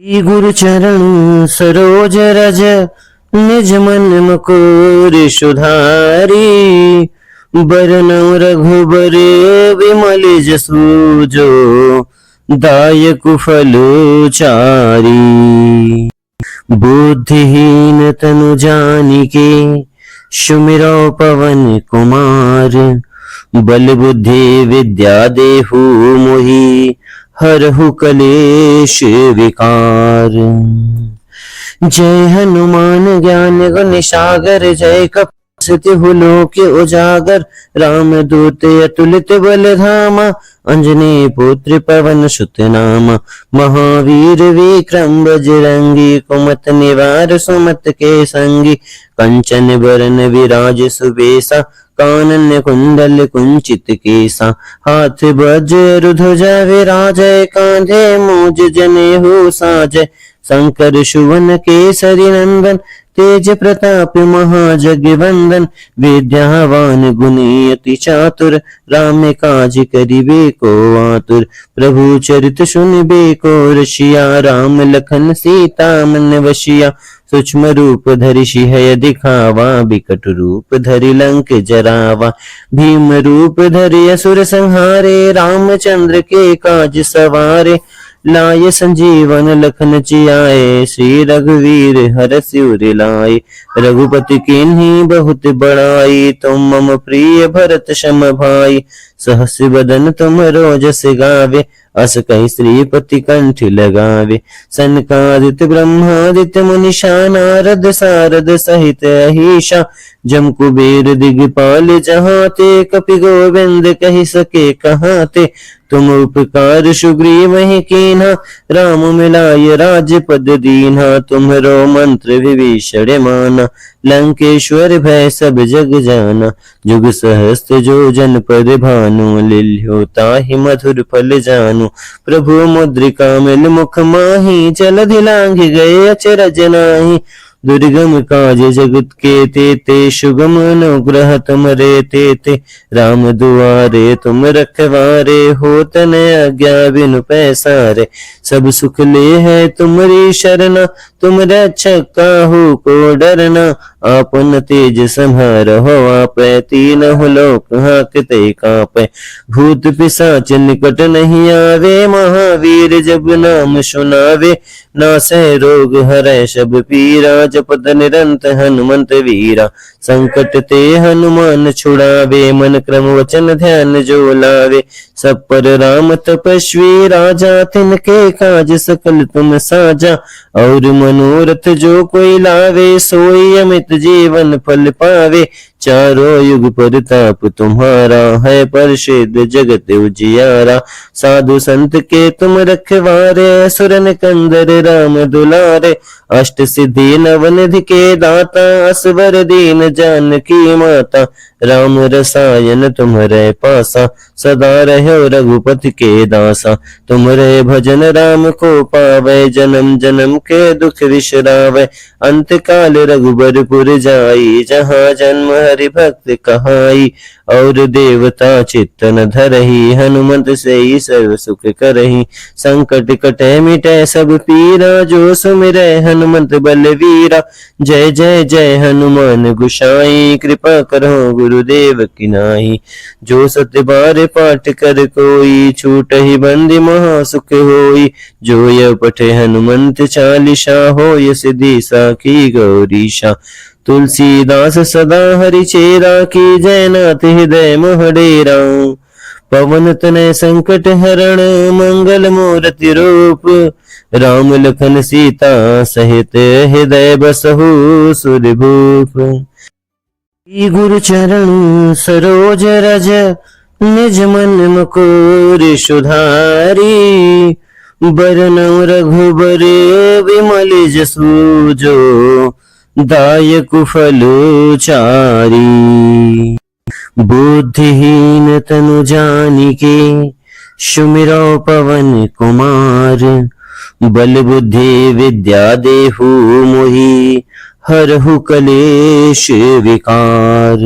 श्री गुरु चरण सरोज रज निज मन मुकुर सुधारी बरनउँ रघुबर विमल जसु जो दायक फल चारी। बुद्धिहीन तनु जानिके सुमिरौ पवन कुमार बल बुद्धि विद्या देहु मोहि हरहु कलेश विकार। जय हनुमान ज्ञान गुण सागर जय कपि लोक उजागर राम दूत अतुलित बल धामा अंजनी पुत्र पवन सुत नामा। महावीर विक्रम बजरंगी कुमत निवार सुमत के संगी कंचन बरन विराज सुबेसा कानन कुंडल कुंचित केसा। हाथ वज्र ध्वजा विराजय कांधे मूज जनेऊ साजय शंकर सुवन केसरी नंदन तेज प्रताप महाजगवंदन। विद्यावान गुणी अति चातुर राम काज करिबे को आतुर। प्रभु चरित सुनिबे को रसिया राम लखन सीता मन वसिया। सूक्ष्म रूप धरि सिंह दिखावा बिकट रूप धरि लंक जरावा। भीम रूप धरि असुर संहारे रामचंद्र के काज सवारे। लाय संजीवन लखन जियाए श्री रघुवीर हरष उर लाए। रघुपति कीन्ही बहुत बड़ाई तुम मम प्रिय भरत सम भाई। सहस बदन तुम रोजस गावे अस कहि श्रीपति कंठ लगावे। सनकादित ब्रह्मादित्य मुनीषा नारद सारद सहित अहिषा। जम कुबेर दिगपाल जहाँ ते कपि गोविंद कहि सके कहाँ ते। तुम उपकार सुग्रीव ही कीन्हा राम मिलाय राजपद दीन्हा। तुम्हरो मंत्र विभीषण माना लंकेश्वर भय सब जग जाना। जुग सहस्त्र जो जन पर भानु लिल्यो ताहि मधुर फल जानु। प्रभु मुद्रिका मिल मुख माही जलधि लांघ गए अचरज नाही। दुर्गम काज जगत के तेते सुगम अनुग्रह तुमरे तेते। राम दुआरे तुम रखवारे होत न आज्ञा बिनु पैसारे। सब सुख ले है तुमरी शरणा तुम रक्षक काहू को डरना। आपन तेज संहारहो आपै तीनहुँ लोक हांकते कांपै। भूत पिशाच निकट नहीं आवे महावीर जब नाम सुनावे। नासै रोग हरै सब पीरा जपत निरंत हनुमंत वीरा। संकट ते हनुमान छुड़ावे मन क्रम वचन ध्यान जो लावे। सब पर राम तपस्वी राजा तिनके काज सकल तुम साजा। और मनोरथ जो कोई लावे सोई अमित जीवन फल पावे। चारों युग परताप तुम्हारा है प्रसिद्ध जगत उजियारा। साधु संत के तुम रखवारे असुरन कंदर राम दुलारे। अष्ट सिद्धि नवनिधि के दाता असवर दीन जानकी माता। राम रसायन तुम्हरे पासा सदा रहो रघुपति के दासा। तुम्हरे भजन राम को पावे जन्म जन्म के दुख विसरावे। अंत काल रघुबरपुर जाई जहाँ जन्म हरि भक्त कहाई। और देवता चित्तन धरही हनुमंत से सर्व सुख करही। संकट कटे मिटे सब पीरा जो सुमिरै हनुमंत बलवीरा। जय जय जय हनुमान गोसाई कृपा करो गुरुदेव की नाई। जो सत्य बार पाठ कर कोई छूटहि बंदी महा सुख होई। जो यह पठे हनुमंत चालीसा होय सिद्धि साखी गौरीशा। तुलसीदास सदा हरि चेरा की जयनाथ हृदय मोह डेरा। पवन तनय संकट हरण मंगल मूर्ति रूप। राम लखन सीता सहित हृदय बसहु सुरभूप। श्री गुरु चरण सरोज रज निज मन मुकुर सुधारी। बरनउँ रघुबर विमल जसु जो दायक फल चारी। बुद्धिहीन तनु जानिके सुमिरौ पवन कुमार बल बुद्धि विद्या देहु मोहि हरहु कलेश विकार।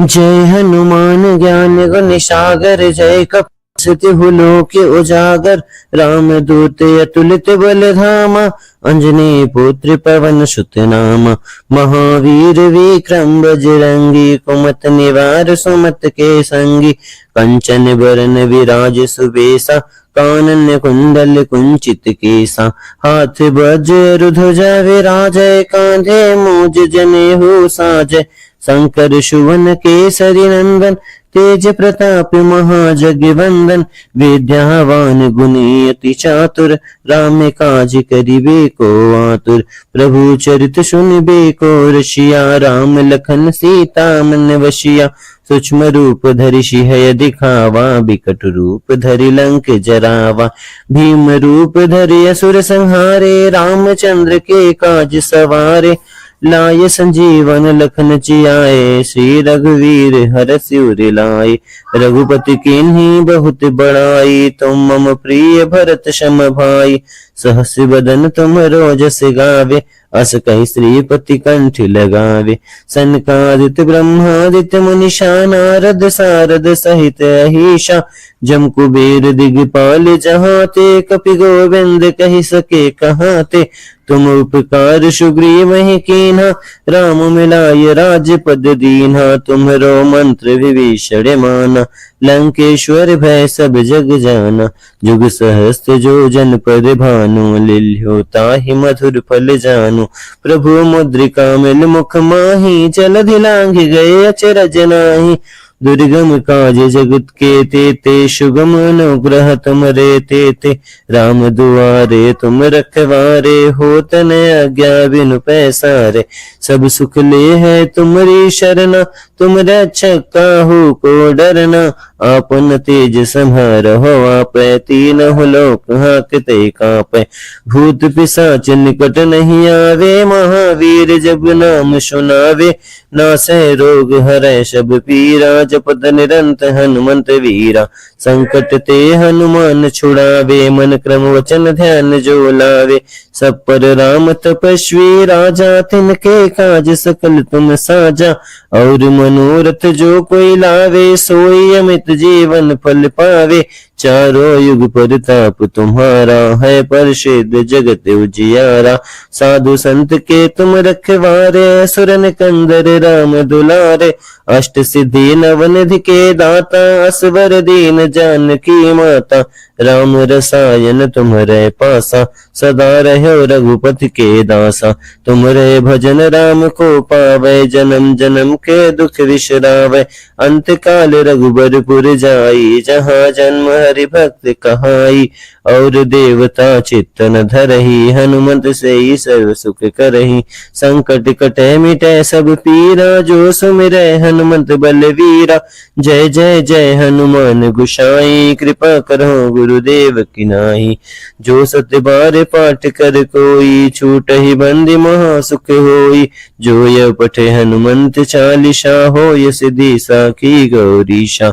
जय हनुमान ज्ञान गुण सागर जय कपि तिहु लोके उजागर, राम दूत अतुलित बल धामा, अंजनी पुत्र पवन सुत नामा, महावीर विक्रम बजरंगी, कुमत निवार सुमत के संगी, कंचन बरन विराज सुबेसा, कानन कुंडल कुंचित केसा, हाथ वज्र ध्वजा विराजय, कांधे मूज जनेऊ साजय, शंकर सुवन केसरी नंदन, तेज प्रताप महाजगवंदन, विद्यावान गुणी अति चातुर, राम काज करिबे को आतुर, प्रभु चरित सुनिबे को रसिया, राम लखन सीता मन वसिया, सूक्ष्म रूप धरि सिंह दिखावा, बिकट रूप धरि लंक जरावा, भीम रूप धरि असुर संहारे, रामचंद्र के काज सवारे, लाय संजीवन लखन जियाए, श्री रघुवीर हरष उर लाए, रघुपति कीन्ही बहुत बड़ाई, तुम मम प्रिय भरत सम भाई, सहस बदन तुम रोजस गावे, अस कहि श्रीपति कंठ लगावे, सनकादित ब्रह्मादित्य मुनीषा, नारद सारद सहित अहिषा, जम कुबेर दिगपाल जहाते, कपि गोविंद कहि सके कहाते, तुम उपकार सुग्रीव ही कीन्हा, राम मिलाय राजपद दीन्हा, तुम्हरो मंत्र विभीषण माना, लंकेश्वर भय सब जग जाना, जुग सहस्त्र जो जन पर भानु, लिल्यो ताहि मधुर फल जानु, प्रभु मुद्रिका मिल मुख माही, जलधि लांघ गए अचरज नाहि, दुर्गम काज जगत के तेते, सुगम अनुग्रह तुमरे तेते, राम दुआरे तुम रखवारे, होत न आज्ञा बिनु पैसारे, सब सुख ले है तुमरी शरणा, तुम रक्षक काहू को डरना, आपन तेज संहारहो आपै, तीनों लोक हांकते कांपै, भूत पिशाच निकट नहीं आवे, महावीर जब नाम सुनावे, नासै रोग हरै सब पीरा, जपत निरंत हनुमंत वीरा, संकट ते हनुमान छुड़ावे, मन क्रम वचन ध्यान जो लावे, सब पर राम तपस्वी राजा, तिनके काज सकल तुम साजा, और मनोरथ जो कोई लावे, सोई अमित जीवन फल पावे, चारों युग प्रताप तुम्हारा, है प्रसिद्ध जगत उजियारा, साधु संत के तुम रखवारे, असुर निकंदर राम दुलारे, अष्ट सिद्धि नवनिधि के दाता, असवर दीन जानकी माता, राम रसायन तुम्हरे पासा, सदा रहो रघुपति के दासा, तुमरे भजन राम को पावे, जन्म जन्म के दुख विश्रावे, अंत काल रघुबरपुर जाई, जहाँ जन्म हरि भक्त कहाई, और देवता चित्तन धरही, हनुमंत से ही सर्व सुख करही, संकट कटे मिटे सब पीरा, जो सुमिरै हनुमंत बलवीरा, जय जय जय हनुमान गोसाई, कृपा करो गुरुदेव की नाई, जो सत्य बार पाठ कर कोई, छूटहि बंदी महा सुख होई, जो यह पठे हनुमंत चालीसा, होय सिद्धि साखी गौरीशा,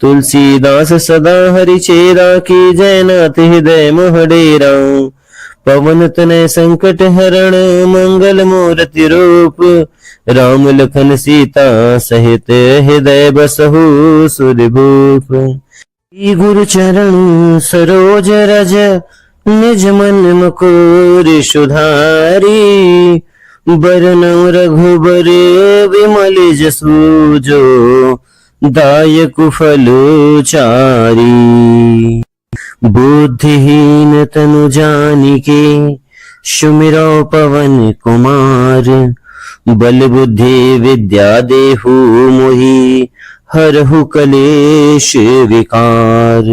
तुलसीदास सदा हरि चेरा, की जय नाथ हृदय मोह डेरा, पवन तनय संकट हरण, मंगल मूर्ति रूप, राम लखन सीता सहित हृदय बसहु सुरभूप, गुरु चरण सरोज रज, निज मन मुकुर सुधारी, बरनउँ रघुबर विमल जसु जो, दायक फल चारी, बुद्धिहीन तनु जानिके, सुमिरौ पवन कुमार, बल बुद्धि विद्या देहु मोहि, हरहु कलेश विकार,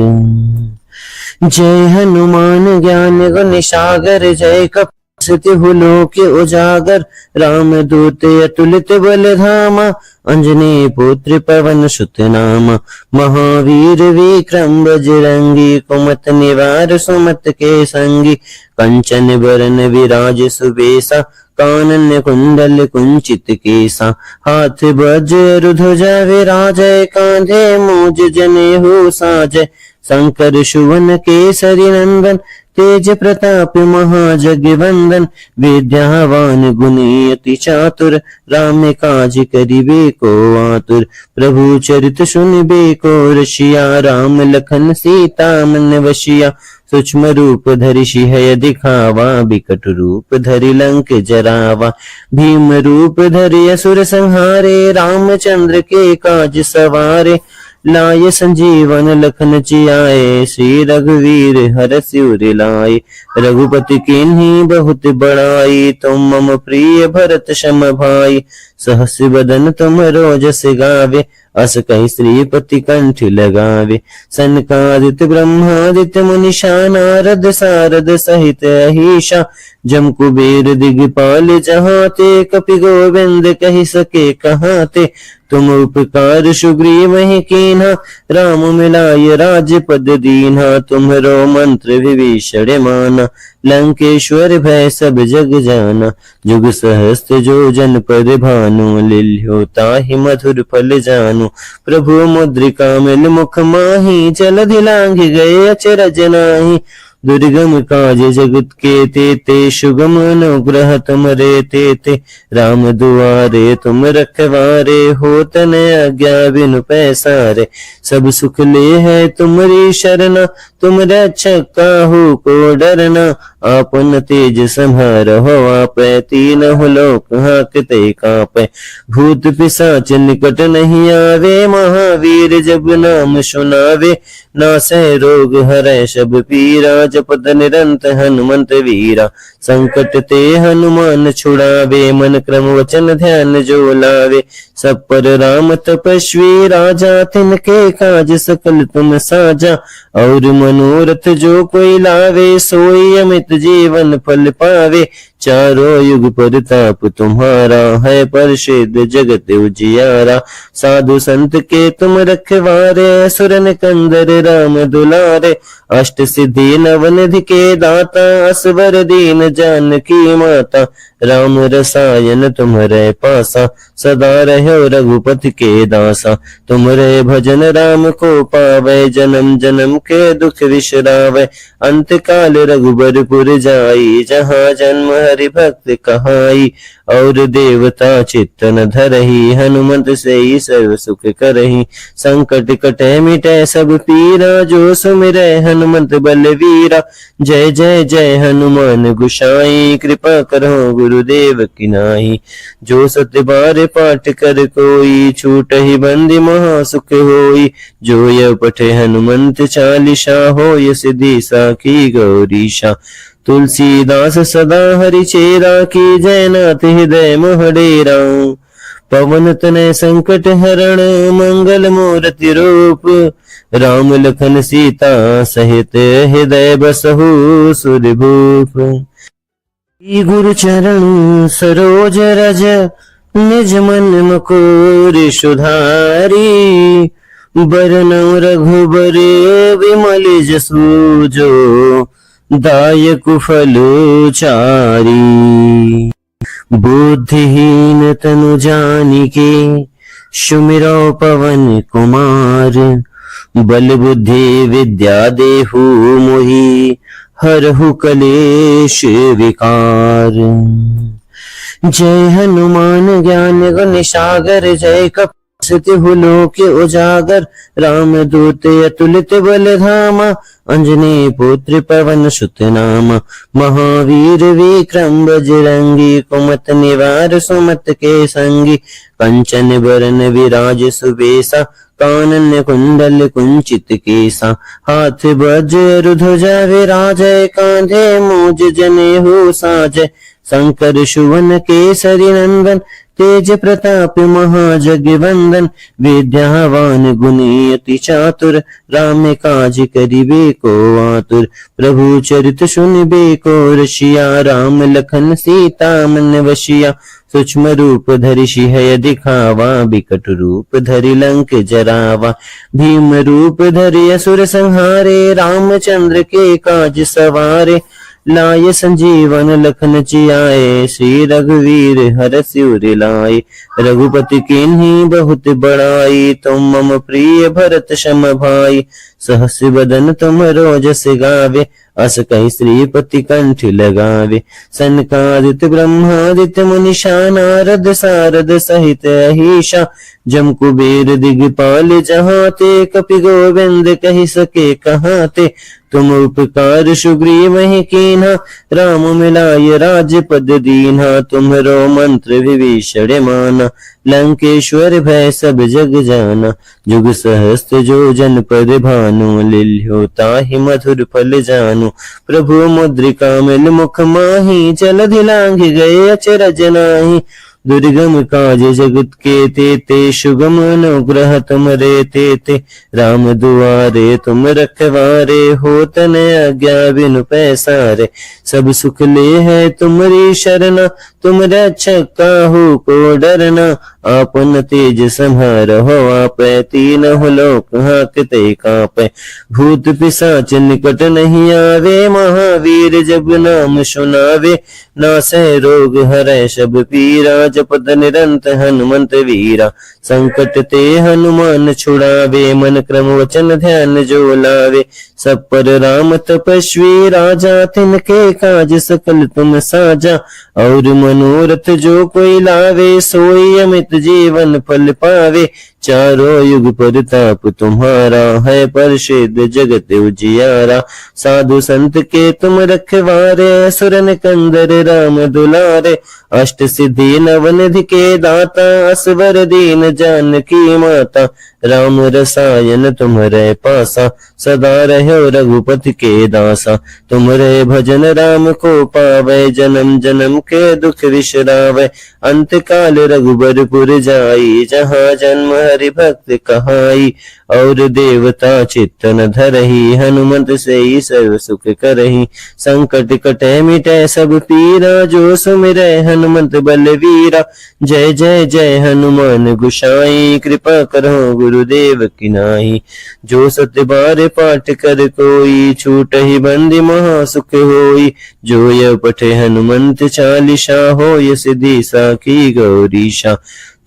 जय हनुमान ज्ञान गुण सागर, जय कपि लोके उजागर, राम दूत अतुलित बल धामा, अंजनी पुत्र पवन सुत नामा, महावीर विक्रम बजरंगी, कुमत निवार सुमत के संगी, कंचन बरन विराज सुबेसा, कानन कुंडल कुंचित केसा, हाथ वज्र ध्वजा विराजय, कांधे मूज जनेऊ साजय, शंकर सुवन केसरी नंदन, तेज प्रताप महाजगवंदन, विद्यावान गुणी अति चातुर, राम काज करिबे को आतुर। प्रभु चरित सुनिबे को रसिया, राम लखन सीता मन वशिया। सूक्ष्म रूप धरि सिंह दिखावा, बिकट रूप धरि लंक जरावा। भीम रूप धरि असुर संहारे, रामचंद्र के काज सवारे। लाय संजीवन लखन जियाए, श्री रघुवीर हरषि उर लाए। रघुपति कीन्ही बहुत बड़ाई, तुम मम प्रिय भरत सम भाई। सहस बदन तुम रोजस गावे, अस कहि श्रीपति कंठ लगावे। सनकादित्य ब्रह्मादित्य मुनीषा, नारद सारद सहित अहिषा। जम कुबेर दिगपाल जहाते, कपि गोविंद कहि सके कहाते। तुम उपकार सुग्रीव ही कीन्हा, राम मिलाय राजपद दीन्हा। तुम्हरो मंत्र विभीषण माना, लंकेश्वर भय सब जग जाना। जुग सहस्त्र जो जन पर भानु, लिल्यो ताहि मधुर फल जानु। प्रभु मुद्रिका मिल मुख माही, जलधि लांघ गए अचरज नाहि। दुर्गम काज जगत के तेते, सुगम अनुग्रह तुमरे तेते। राम दुआरे तुम रखवारे, होत न आज्ञा बिनु पैसारे। सब सुख ले है तुमरी शरणा, तुम रक्षक काहू को डरना। आपन तेज संहारहो आपै, तीनहुँ लोक हांकते कांपै। भूत पिशाच निकट नहीं आवे, महावीर जब नाम सुनावे। नासै रोग हरै सब पीरा, जपत निरंत हनुमंत वीरा। संकट ते हनुमान छुड़ावे, मन क्रम वचन ध्यान जो लावे। सब पर राम तपस्वी राजा, तिनके काज सकल तुम साजा। और मनोरथ जो कोई लावे, सोई अमित जीवन फल पावे। चारों युग परताप तुम्हारा, है प्रसिद्ध जगत उजियारा। साधु संत के तुम रखवारे, असुर निकंदर राम दुलारे। अष्ट सिद्धि नवनिधि के दाता, असवर दीन जानकी माता। राम रसायन तुम्हरे पासा, सदा रहो रघुपति के दासा। तुम्हरे भजन राम को पावे, जन्म जन्म के दुख विसरावे। अंत काल रघुबरपुर जाई, जहाँ जन्म हरि भक्त कहाई। और देवता चित्त न धरही, हनुमंत से ही सर्व सुख करही। संकट कटे मिटे सब पीरा, जो सुमिरै हनुमंत बलवीरा। जय जय जय हनुमान गोसाई, कृपा करो गुरुदेव की नाई। जो सत्य बार पाठ कर कोई, छूटहि बंदी महा सुख होई। जो यह पठे हनुमंत चालीसा, होय सिद्धि साखी गौरीशा। तुलसीदास सदा हरि चेरा, की जयनाथ हृदय मोहडेरा। पवन तनय संकट हरण, मंगल मूर्ति रूप। राम लखन सीता सहित, हृदय बसहु सुरभूप। गुरु चरण सरोज रज, निज मन मुकुर सुधारी। बरनउँ रघुबर विमल जसु, जो दायक फल चारी। बुद्धिहीन तनु जानिके, सुमिरौ पवन कुमार। बल बुद्धि विद्या देहु मोहि, हरहु कलेश विकार। जय हनुमान ज्ञान गुण सागर, जय कपि लोक उजागर। राम दूत अतुलित बल धामा, अंजनी पुत्र पवन सुत नामा। महावीर विक्रम बजरंगी, कुमत निवार सुमत के संगी। कंचन बरन विराज सुबेसा, कानन कुंडल कुंचित केसा। हाथ वज्र ध्वजा विराजय, कांधे मूज जनेऊ साजय। शंकर सुवन केसरी नंदन, तेज प्रताप महाजगवंदन। विद्यावान गुणी अति चातुर, राम काज करिबे को आतुर। प्रभु चरित सुनिबे को रसिया, राम लखन सीता मन वशिया। सूक्ष्म रूप धरि सिंह दिखावा, बिकट रूप धरि लंक जरावा। भीम रूप धरि असुर संहारे, रामचंद्र के काज सवारे। लाय संजीवन लखन जियाए, श्री रघुवीर हरषि उर लाए। रघुपति कीन्ही बहुत बड़ाई, तुम मम प्रिय भरत सम भाई। सहस बदन तुम रोजस गावे, अस कही श्रीपति कंठ लगावे। सनकादित ब्रह्मादित्य मुनिषा नारद सारद सहित अहिषा, जम कुबेर दिगपाल जहाँ ते, कपि गोविंद कहि सके कहाँ ते। तुम उपकार सुग्रीव ही कीन्हा, राम मिलाय राजपद दीन्हा। तुम्हरो मंत्र विभीषण माना, लंकेश्वर भय सब जग जाना। जुग सहस्त्र जो जन पर भानु, लिल्यो ताहि मधुर फल जानु। प्रभु मुद्रिका मिल मुख माही, जलधि लांघ गए अचरज नाही। दुर्गम काज जगत के तेते, सुगम अनुग्रह तुमरे तेते। राम दुआरे तुम रखवारे, हो तन आज्ञा बिनु पैसारे। सब सुख ले है तुमरी शरणा, तुम रक्षक काहू को डरना। आपन तेज संहारहो, आपै तीनों लोक हांकते कांपै। भूत पिशाच निकट नहीं आवे, महावीर जब नाम सुनावे। नासै रोग हरै सब पीरा, जपत निरंत हनुमंत वीरा। संकट ते हनुमान छुड़ावे, मन क्रम वचन ध्यान जो लावे। सब पर राम तपस्वी राजा, तिनके काज सकल तुम साजा। और मनोरथ जो कोई लावे, सोई अमित जीवन फल पावे। चारों युग परताप तुम्हारा, है प्रसिद्ध जगत उजियारा। साधु संत के तुम रखवारे, असुर निकंदर राम दुलारे। अष्ट सिद्धि नवनिधि के दाता, असवर दीन जानकी माता। राम रसायन तुम्हरे पासा, सदा रहो रघुपति के दासा। तुम्हरे भजन राम को पावे, जन्म जन्म के दुख विश्रावे। अंत काल रघुबरपुर जाई, जहाँ जन्म हरि भक्त कहाई। और देवता चित्तन धरही, हनुमंत से ही सर्व सुख करही। संकट कटे मिटे सब पीरा, जो सुमिरै हनुमंत बलवीरा। जय जय जय हनुमान गोसाई, कृपा करो गुरुदेव की नाई। जो सत्य बार पाठ कर कोई, छूटहि बंदी महा सुख होई। जो यह पठे हनुमंत चालीसा, होय सिद्धि साखी गौरीशा।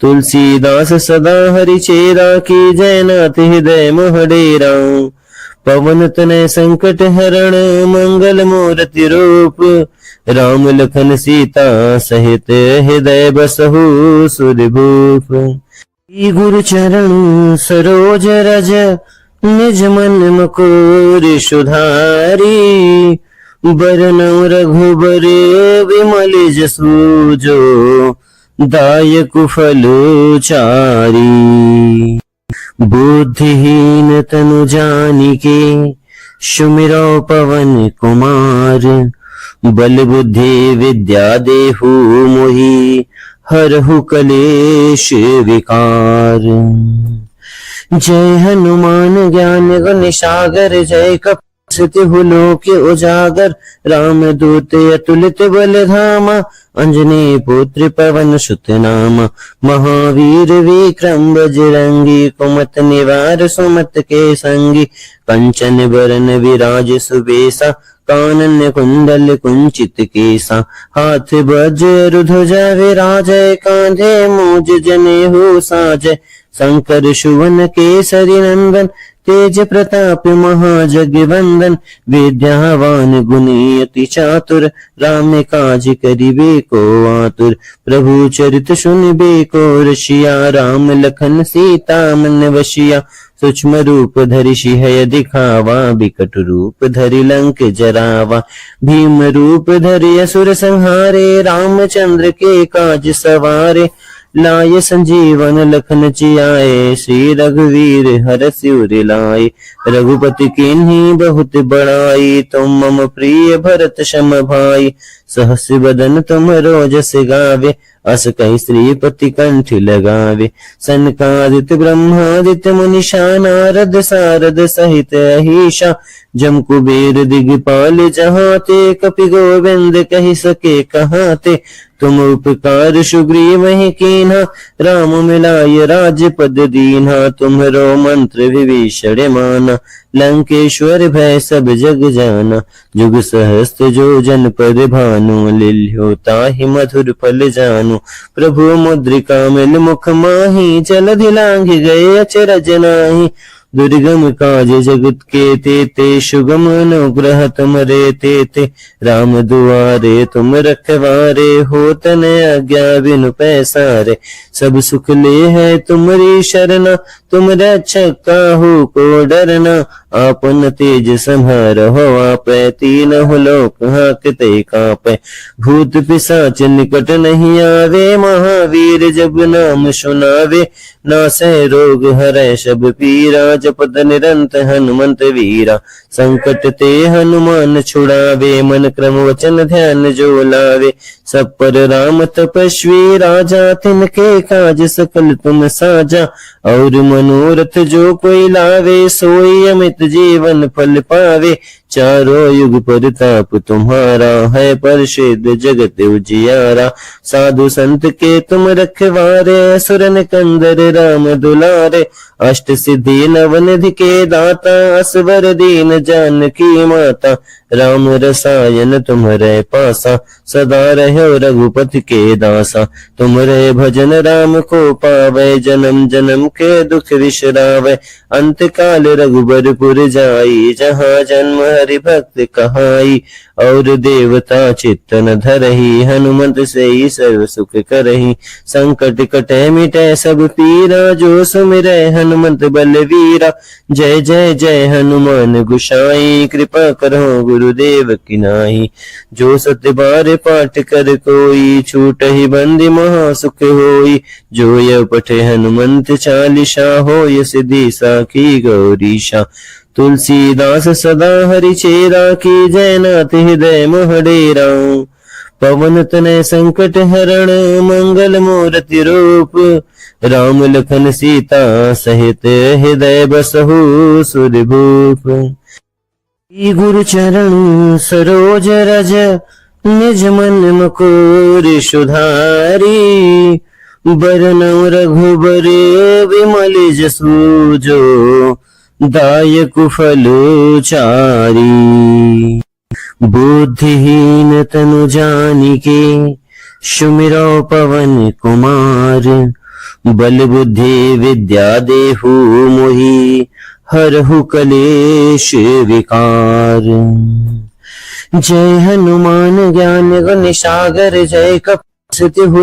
तुलसीदास सदा हरि चेरा, की जय नाथ हृदय मोह डेरा। पवन तनय संकट हरण, मंगल मूर्ति रूप। राम लखन सीता सहित, हृदय बसहु सुरभूप। गुरु चरण सरोज रज, निज मन मुकुर सुधारी। बरनउँ रघुबर विमल जसु, जो दायक फल चारी। बुद्धिहीन तनु जानिके, सुमिरौ पवन कुमार। बल बुद्धि विद्या देहु मोहि, हरहु कलेश विकार। जय हनुमान ज्ञान गुण सागर, जय कपि लोक उजागर। राम दूत अतुलित बल धामा, अंजनी पुत्र पवन सुत नामा। महावीर विक्रम बजरंगी, कुमत निवार सुमत के संगी। कंचन बरन विराज सुबेसा, कानन कुंडल कुंचित केसा। हाथ वज्र ध्वजा विराजय, कांधे मूज जनेऊ साजय। शंकर सुवन केसरी नंदन, तेज प्रताप महाजगवंदन। विद्यावान गुणी अति चातुर, राम काज करिबे को आतुर। प्रभु चरित सुनिबे को रसिया, राम लखन सीता मन वसिया। सूक्ष्म रूप धरि सिंह दिखावा, बिकट रूप धरि लंक जरावा। भीम रूप धरि असुर संहारे, रामचंद्र के काज सवारे। लाय संजीवन लखन जियाए, श्री रघुवीर हरषि उर लाए। रघुपति कीन्ही बहुत बड़ाई, तुम मम प्रिय भरत सम भाई। सहस बदन तुम रोजस गावे, अस कहि श्रीपति कंठ लगावे। सनकादित ब्रह्मादित्य मुनिषा नारद सारद सहित अहिषा। जम कुबेर दिगपाल जहाँ ते, कपि गोविंद कहि सके कहाँ ते। तुम उपकार सुग्रीव ही कीन्हा, राम मिलाय राजपद दीन्हा। तुम्हरो मंत्र विभीषण माना, लंकेश्वर भय सब जग जाना। जुग सहस्त्र जो जन पर भानु, लिल्यो ताहि मधुर फल जानु। प्रभु मुद्रिका मिल मुख माही, जलधि लांघ गए अचरज नाही। दुर्गम काज जगत के तेते, सुगम अनुग्रह तुमरे तेते। राम दुआरे तुम रखवारे, होत न आज्ञा बिनु पैसारे। सब सुख ले है तुम्हारी शरणा, तुम रक्षक काहू को डरना। आपन तेज संहार हो आपै, तीन लोक हाकते कापै। भूत पिशाच निकट नहीं आवे, महावीर जब नाम सुनावे। नासै रोग हरै सब पीरा, जपत निरंत हनुमंत वीरा। संकट ते हनुमान छुड़ावे, मन क्रम वचन ध्यान जो लावे। सब पर राम तपस्वी राजा, तिनके काज सकल तुम साजा। और मनोरथ जो कोई लावे, सोई अमित जीवन फल पावे। चारों युग परताप तुम्हारा, है प्रसिद्ध जगत उजियारा। साधु संत के तुम रखवारे, असुर निकंदर राम दुलारे। अष्ट सिद्धि नवनिधि के दाता, असवर दीन जानकी माता। राम रसायन तुम्हारे पासा, सदा रहो रघुपति के दासा। तुम्हारे भजन राम को पावे, जन्म जन्म के दुख विसरावे। अंत काल रघुबरपुर जाई, जहाँ जन्म हरि भक्त कहाई। और देवता चित्तन धरही, हनुमंत से ही सर्व सुख करही। संकट कटे मिटे सब पीरा, जो सुमिरै हनुमंत बलवीरा। जय जय जय हनुमान गोसाई, कृपा करो गुरुदेव की नाई। जो सत्य बार पाठ कर कोई, छूट ही बंदी महा सुख होई। जो यह पठे हनुमंत चालीसा, हो यह सिद्धि साखी गौरीशा। तुलसीदास सदा हरि चेरा, की जयनाथ हृदय मोहडेरा। पवन तनय संकट हरण, मंगल मूर्ति रूप। राम लखन सीता सहित, हृदय बसहु सुरभूप। गुरु चरण सरोज रज, निज मन मुकुर सुधारी। बरनउँ रघुबर विमल जसु, जो दायक फल चारी। बुद्धिहीन तनु जानिके, सुमिरौ पवन कुमार। बल बुद्धि विद्या देहु मोहि, हरहु कलेश विकार। जय हनुमान ज्ञान गुण सागर, जय कपि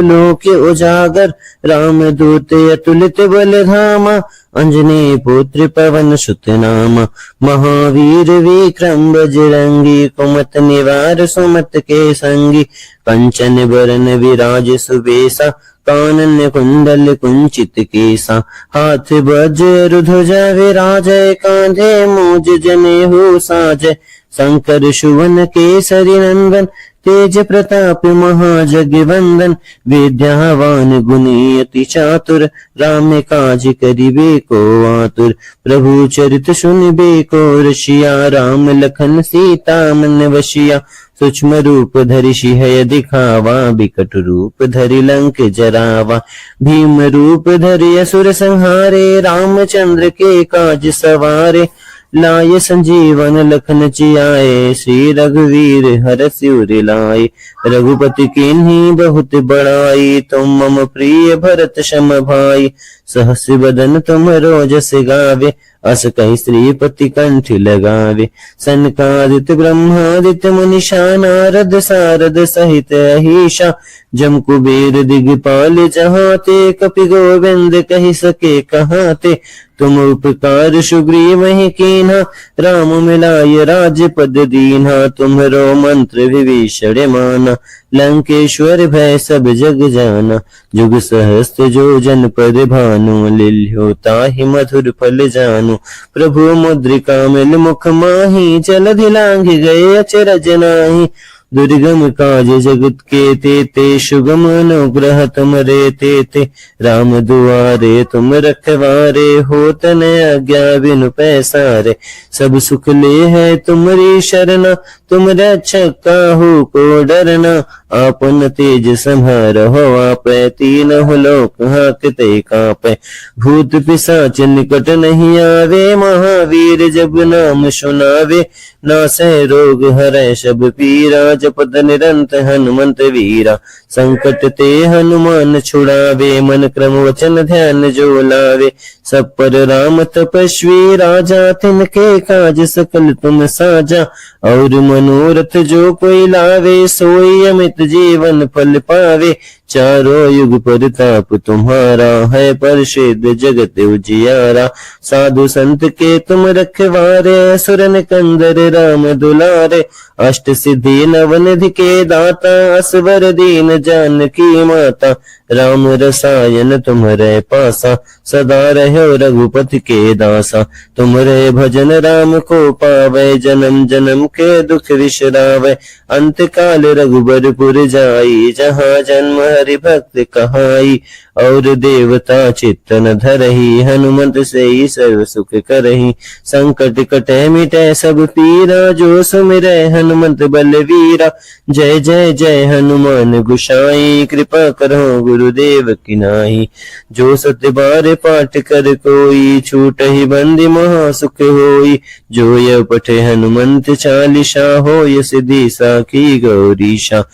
लोक उजागर। राम दूत अतुलित बल धामा, अंजनी पुत्र पवन सुत नामा। महावीर विक्रम बजरंगी, कुमत निवार सुमत के संगी। कंचन बरन विराज सुबेसा, कानन कुंडल कुंचित केसा। हाथ वज्र ध्वजा विराजय, कांधे मूज जनेऊ साजय। शंकर सुवन केसरी नंदन, तेज प्रताप महाजगवंदन। विद्यावान गुणी अति चातुर, राम काज करिबे को आतुर। प्रभु चरित सुनिबे को रसिया, राम लखन सीता मन वसिया। सूक्ष्म रूप धरि सिंह दिखावा, बिकट रूप धरि लंक जरावा। भीम रूप धरि असुर संहारे, रामचंद्र के काज सवारे। लाय संजीवन लखन जियाए, श्री रघुवीर हरषि उर लाए। रघुपति कीन्ही बहुत बड़ाई, तुम मम प्रिय भरत सम भाई। सहस बदन तुम रोजस गावे, अस कहि श्रीपति कंठ लगावे। सनकादित ब्रह्मादित्य मुनीषा, नारद सारद सहित अहीशा। जम कुबेर दिगपाल जहाते, कपि गोविंद कहि सके कहाते। तुम उपकार सुग्रीव ही कीन्हा, राम मिलाय राजपद दीन्हा। तुम्हरो मंत्र विभीषण माना, लंकेश्वर भय सब जग जाना। जुग सहस्त्र जो जन पर भानु, लिल्ह्यो ताहि मधुर फल जानु। प्रभु मुद्रिका मिल मुख माही, जलधि लांघि गए अचरज नाहि। दुर्गम काज जगत के तेते, सुगम अनुग्रह तुमरे तेते। राम दुआरे तुम रखवारे, होत न आज्ञा बिनु पैसारे। सब सुख ले है तुम्हारी शरणा, तुम रक्षक काहू को डरना। आपन तेज संहारहो आपै, तीनों लोक हाकते कांपै। भूत पिशाच निकट नहीं आवे, महावीर जब नाम सुनावे। नासै रोग हरै सब पीरा, जपत निरंत हनुमंत वीरा। संकट ते हनुमान छुड़ावे, मन क्रम वचन ध्यान जो लावे। सब पर राम तपस्वी राजा, तिनके काज सकल तुम साजा। और मनोरथ जो कोई लावे, सोई अमित जीवन फल पावे। चारों युग परताप तुम्हारा, है प्रसिद्ध जगत उजियारा। साधु संत के तुम रखवारे, असुर निकंदर राम दुलारे। अष्ट सिद्धि नवनिधि के दाता, असवर दीन जानकी माता। राम रसायन तुम्हारे पासा, सदा रहो रघुपति के दासा। तुम्हारे भजन राम को पावे, जन्म जन्म के दुख विसरावे। अंत काल रघुबरपुर जाई, जहाँ जन्म हरि भक्त कहाई। और देवता चित्त न धरही, हनुमंत से ही सर्व सुख करही। संकट कटे मिटे सब पीरा, जो सुमिरै हनुमंत बलवीरा। जय जय जय हनुमान गोसाई, कृपा करो गुरुदेव की नाई। जो सत्य बार पाठ कर कोई, छूटहि बंदी महा सुख होई। जो यह पठे हनुमंत चालीसा, होय सिद्धि साखी गौरीशा।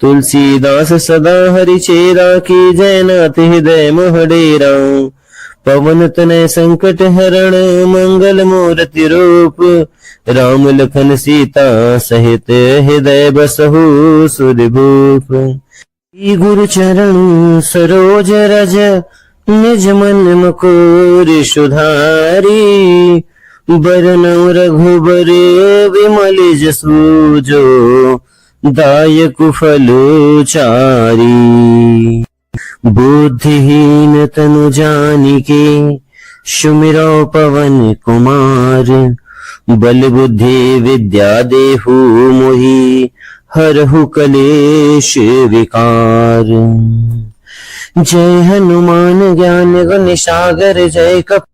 तुलसीदास सदा हरि चेरा, की जयनाथ हृदय मोहडेरा। पवन तनय संकट हरण, मंगल मूर्ति रूप। राम लखन सीता सहित, हृदय बसहु सुरभूप। गुरु चरण सरोज रज, निज मन मुकुर सुधारी। बरनउँ रघुबर विमल जसु, जो दायक फल चारी। बुद्धिहीन तनु जानिके, सुमिरौ पवन कुमार। बल बुद्धि विद्या देहु मोहि, हरहु कलेश विकार। जय हनुमान ज्ञान गुण सागर, जय कपि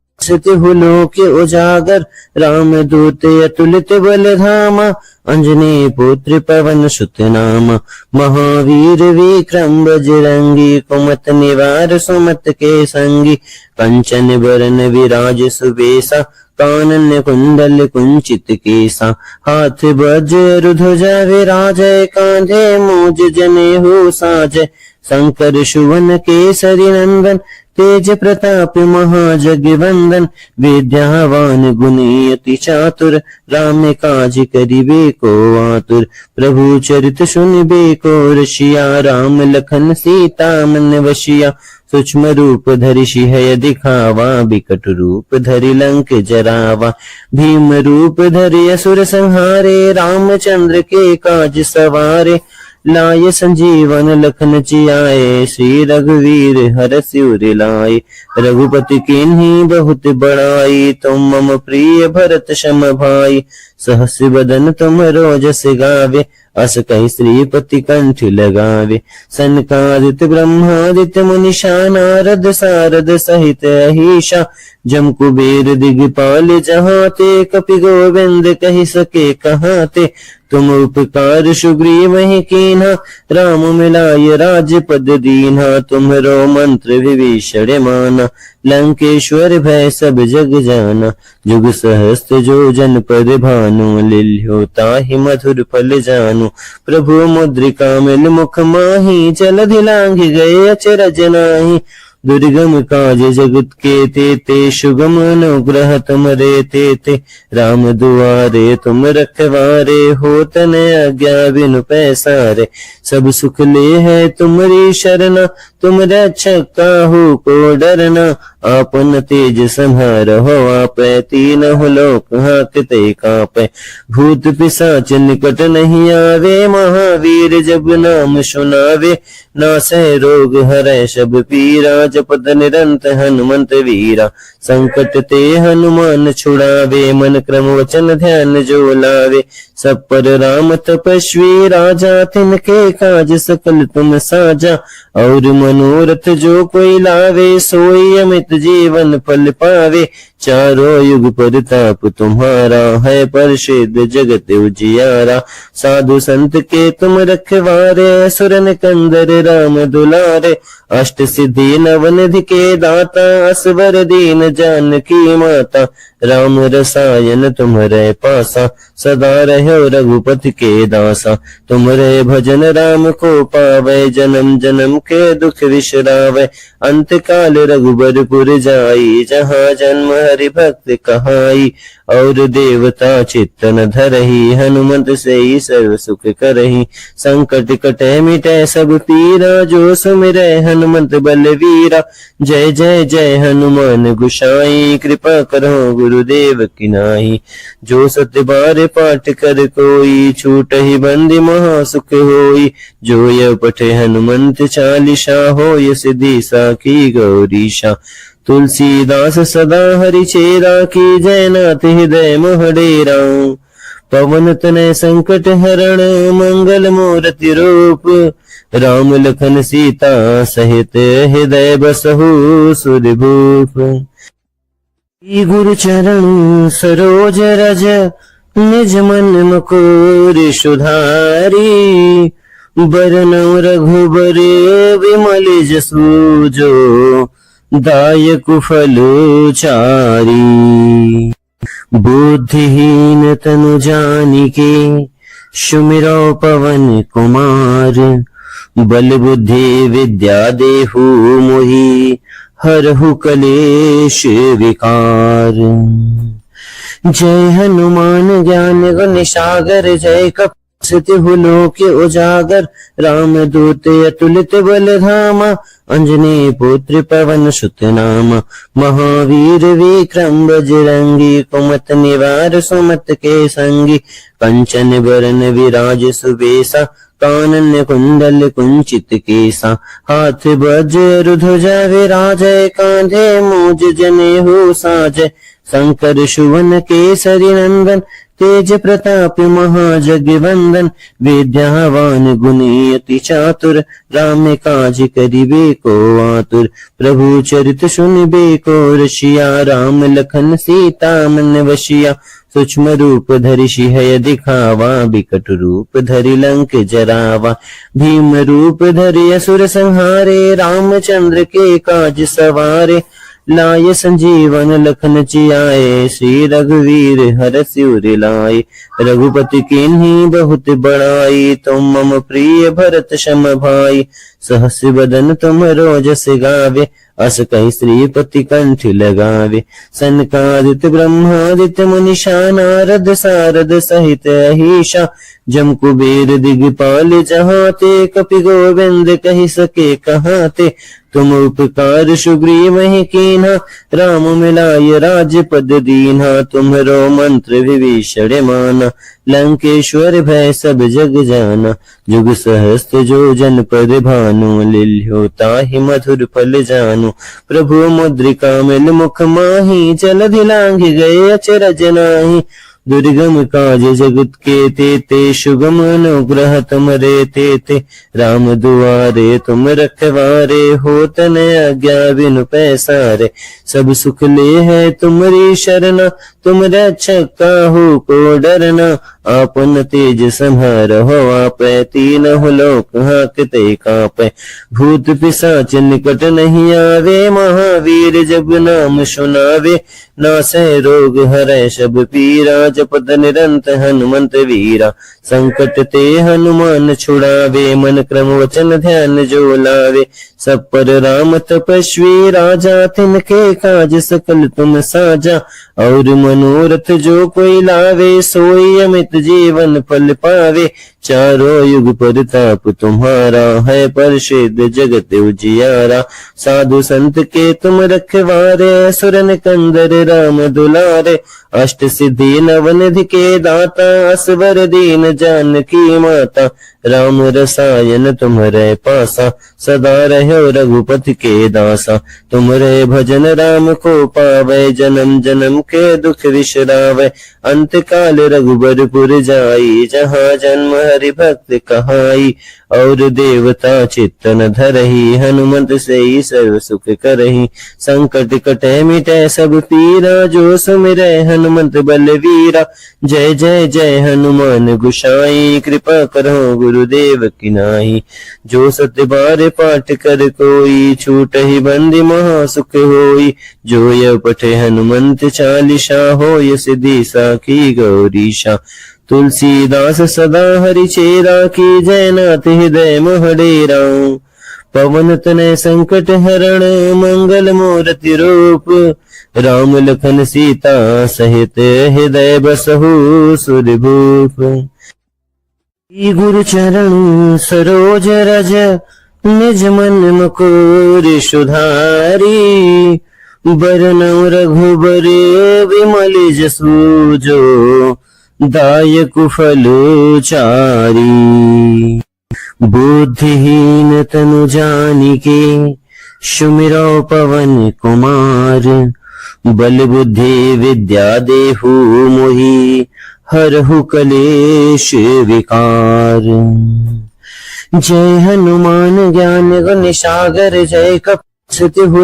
लोक उजागर। राम दूत अतुलित बल धामा, अंजनी पुत्र पवन सुत नामा। महावीर विक्रम बजरंगी, कुमत निवार सुमत के संगी। कंचन बरन विराज सुबेसा, कानन कुंडल कुंचित केसा। हाथ वज्र ध्वजा विराजय, कांधे मूज जनेऊ साजय। शंकर सुवन केसरी नंदन, तेज प्रताप महाजगवंदन। विद्यावान गुणी अति चातुर, राम काज करिबे को आतुर। प्रभु चरित सुनिबे को रसिया, राम लखन सीता मन वसिया। सूक्ष्म रूप धरि सिंह दिखावा, बिकट रूप धरि लंक जरावा। भीम रूप धरि असुर संहारे, रामचंद्र के काज सवारे। लाय संजीवन लखन जियाए, श्री रघुवीर हरषि उर लाए। रघुपति कीन्ही बहुत बड़ाई, तुम मम प्रिय भरत सम भाई। सहस बदन तुम रोजस गावे, अस कहि श्रीपति कंठ लगावे। सनकादित ब्रह्मादित मुनिषा, नारद सारद सहित अहीशा। जम कुबेर दिगपाल जहाँ ते, कपि गोविंद कहि सके कहाँ ते। तुम उपकार सुग्रीव ही कीन्हा, राम मिलाय राजपद दीन्हा। तुम्हरो मंत्र विभीषण माना, लंकेश्वर भय सब जग जाना। जुग सहस्त्र जो जन पर भानु, लिल्ह्यो ताहि मधुर फल जानू। प्रभु मुद्रिका मिल मुख माही, जलधि लांघि गए अचरज नाहि। दुर्गम काज जगत के तेते, सुगम अनुग्रह तुमरे तेते। राम दुआरे तुम रखवारे, होत न आज्ञा बिनु पैसारे। सब सुख ले है तुमरी शरणा, तुम रक्षक काहू को डरना। आपन तेज संहारहो आपै, तीनों लोक हाकते कांपै। भूत पिशाच निकट नहीं आवे, महावीर जब नाम सुनावे। नासै रोग हरै सब पीरा, जपत निरंत हनुमंत वीरा। संकट ते हनुमान छुड़ावे, मन क्रम वचन ध्यान जो लावे। सब पर राम तपस्वी राजा, तिनके काज सकल तुम साजा। और मनोरथ जो कोई लावे, सोई अमित जीवन फल पावे। चारों युग परताप तुम्हारा, है प्रसिद्ध जगत उजियारा। साधु संत के तुम रखवारे, असुर निकंदर राम दुलारे। अष्ट सिद्धि नवनिधि के दाता, असवर दीन जानकी माता। राम रसायन तुम्हारे पासा, सदा रहो रघुपति के दासा। तुम्हारे भजन राम को पावे, जन्म जन्म के दुख विसरावे। अंत काल रघुबरपुर जाई, जहाँ जन्म हरि भक्त कहाई। और देवता चित्त न धरही, हनुमंत से ही सर्व सुख करही। संकट कटे मिटे सब पीरा, जो सुमिरै हनुमंत बलवीरा। जय जय जय हनुमान गोसाई, कृपा करो गुरुदेव की नाई। जो सत्य बार पाठ कर कोई, छूटहि बंदी महा सुख होई। जो यह पठे हनुमंत चालीसा, होय सिद्धि साखी गौरीशा। तुलसीदास सदा हरि चेरा, की जयनाथ हृदय मोहडेरा। पवन तनय संकट हरण, मंगल मूर्ति रूप। राम लखन सीता सहित, हृदय बसहु सुरभूप। गुरु चरण सरोज रज, निज मन मुकुर सुधारी। बरनउँ रघुबर विमल जसु, जो दायक फल चारी। बुद्धिहीन तनु जानिके, सुमिरौ पवन कुमार। बल बुद्धि विद्या देहु मोहि, हरहु कलेश विकार। जय हनुमान ज्ञान गुण सागर, जय कपि लोक उजागर। राम दूत अतुलित बल धामा, अंजनी पुत्र पवन सुत नामा। महावीर विक्रम बजरंगी, कुमत निवार सुमत के संगी। कंचन बरन विराज सुबेसा, कानन कुंडल कुंचित केसा। हाथ वज्र ध्वजा विराजय, कांधे मूज जनेऊ साजय। शंकर सुवन केसरी नंदन, तेज प्रताप महाजगवंदन। विद्यावान गुणी अति चातुर, राम काज करिबे को आतुर। प्रभु चरित सुनिबे को रसिया, राम लखन सीता मन वसिया। सूक्ष्म रूप धरि सिंह दिखावा, बिकट रूप धरि लंक जरावा। भीम रूप धरि असुर संहारे, रामचंद्र के काज सवारे। लाय संजीवन लखन जियाए, श्री रघुवीर हरषि उर लाए। रघुपति कीन्ही बहुत बड़ाई, तुम मम प्रिय भरत सम भाई। सहस बदन तुम रोजस गावे, अस कहि श्रीपति कंठ लगावे। सनकादित ब्रह्मादित्य मुनीषा, नारद सारद सहित अहीशा। जम कुबेर दिगपाल जहाते, कपि गोविंद कहि सके कहाते। तुम उपकार सुग्रीव ही कीन्हा, राम मिलाय राजपद दीन्हा। तुम्हरो मंत्र विभीषण माना, लंकेश्वर भय सब जग जाना। जुग सहस्त्र जो जन पर भानु, लिल्यो ताहि मधुर फल जानु। प्रभु मुद्रिका मिल मुख माही, जलधि लांघि गए अचरज नाहि। दुर्गम काज जगत के तेते, सुगम अनुग्रह तुमरे तेते। राम दुआरे तुम रखवारे, होत न आज्ञा बिनु पैसारे। सब सुख ले है तुमरी शरणा, तुम रक्षक काहू को डरना। आपन तेज संहारहो आपै, तीनहु लोक हांकते कांपै। भूत पिशाच निकट नहीं आवे, महावीर जब नाम सुनावे। नासै रोग हरै सब पीरा, जपत निरंत हनुमंत वीरा। संकट ते हनुमान छुड़ावे, मन क्रम वचन ध्यान जो लावे। सब पर राम तपस्वी राजा, तिनके काज सकल तुम साजा। और मनोरथ जो कोई लावे, सोई अमित जीवन फल पावे। चारों युग परताप तुम्हारा, है प्रसिद्ध जगत उजियारा। साधु संत के तुम रखवारे, असुर निकंदर राम दुलारे। अष्ट सिद्धि नवनिधि के दाता, असवर दीन जानकी माता। राम रसायन तुम्हारे पासा, सदा रहो रघुपति के दासा। तुम्हारे भजन राम को पावे, जन्म जन्म के दुख दुख विश्रावै। अंत काल रघुबरपुर जाई, जहाँ जन्म हरि भक्त कहाई। और देवता चित्त न धरहि, हनुमंत से सर्व सुख करहि। संकट कटै मिटै सब पीरा, जो सुमिरै हनुमंत बलवीरा। जय जय जय हनुमान गोसाई, कृपा करहु गुरुदेव की नाई। जो सत्य बार पाठ कर कोई, छूटहि बंदी महा सुख होई। जो यह पठे हनुमंत चालीसा, होय सिद्धि साखी गौरीशा। तुलसीदास सदा हरि चेरा, की जय नाथ हृदय मोह डेरा। पवन तनय संकट हरण, मंगल मूर्ति रूप। राम लखन सीता सहित, हृदय बसहु सुरभूप। गुरु चरण सरोज रज, निज मन मुकुर सुधारी। बरनउँ रघुबर विमल जसु, जो दायक फल चारी। बुद्धिहीन तनु जानिके, सुमिरौ पवन कुमार। बल बुद्धि विद्या देहु मोहि, हरहु कलेश विकार। जय हनुमान ज्ञान गुण सागर, जय कपि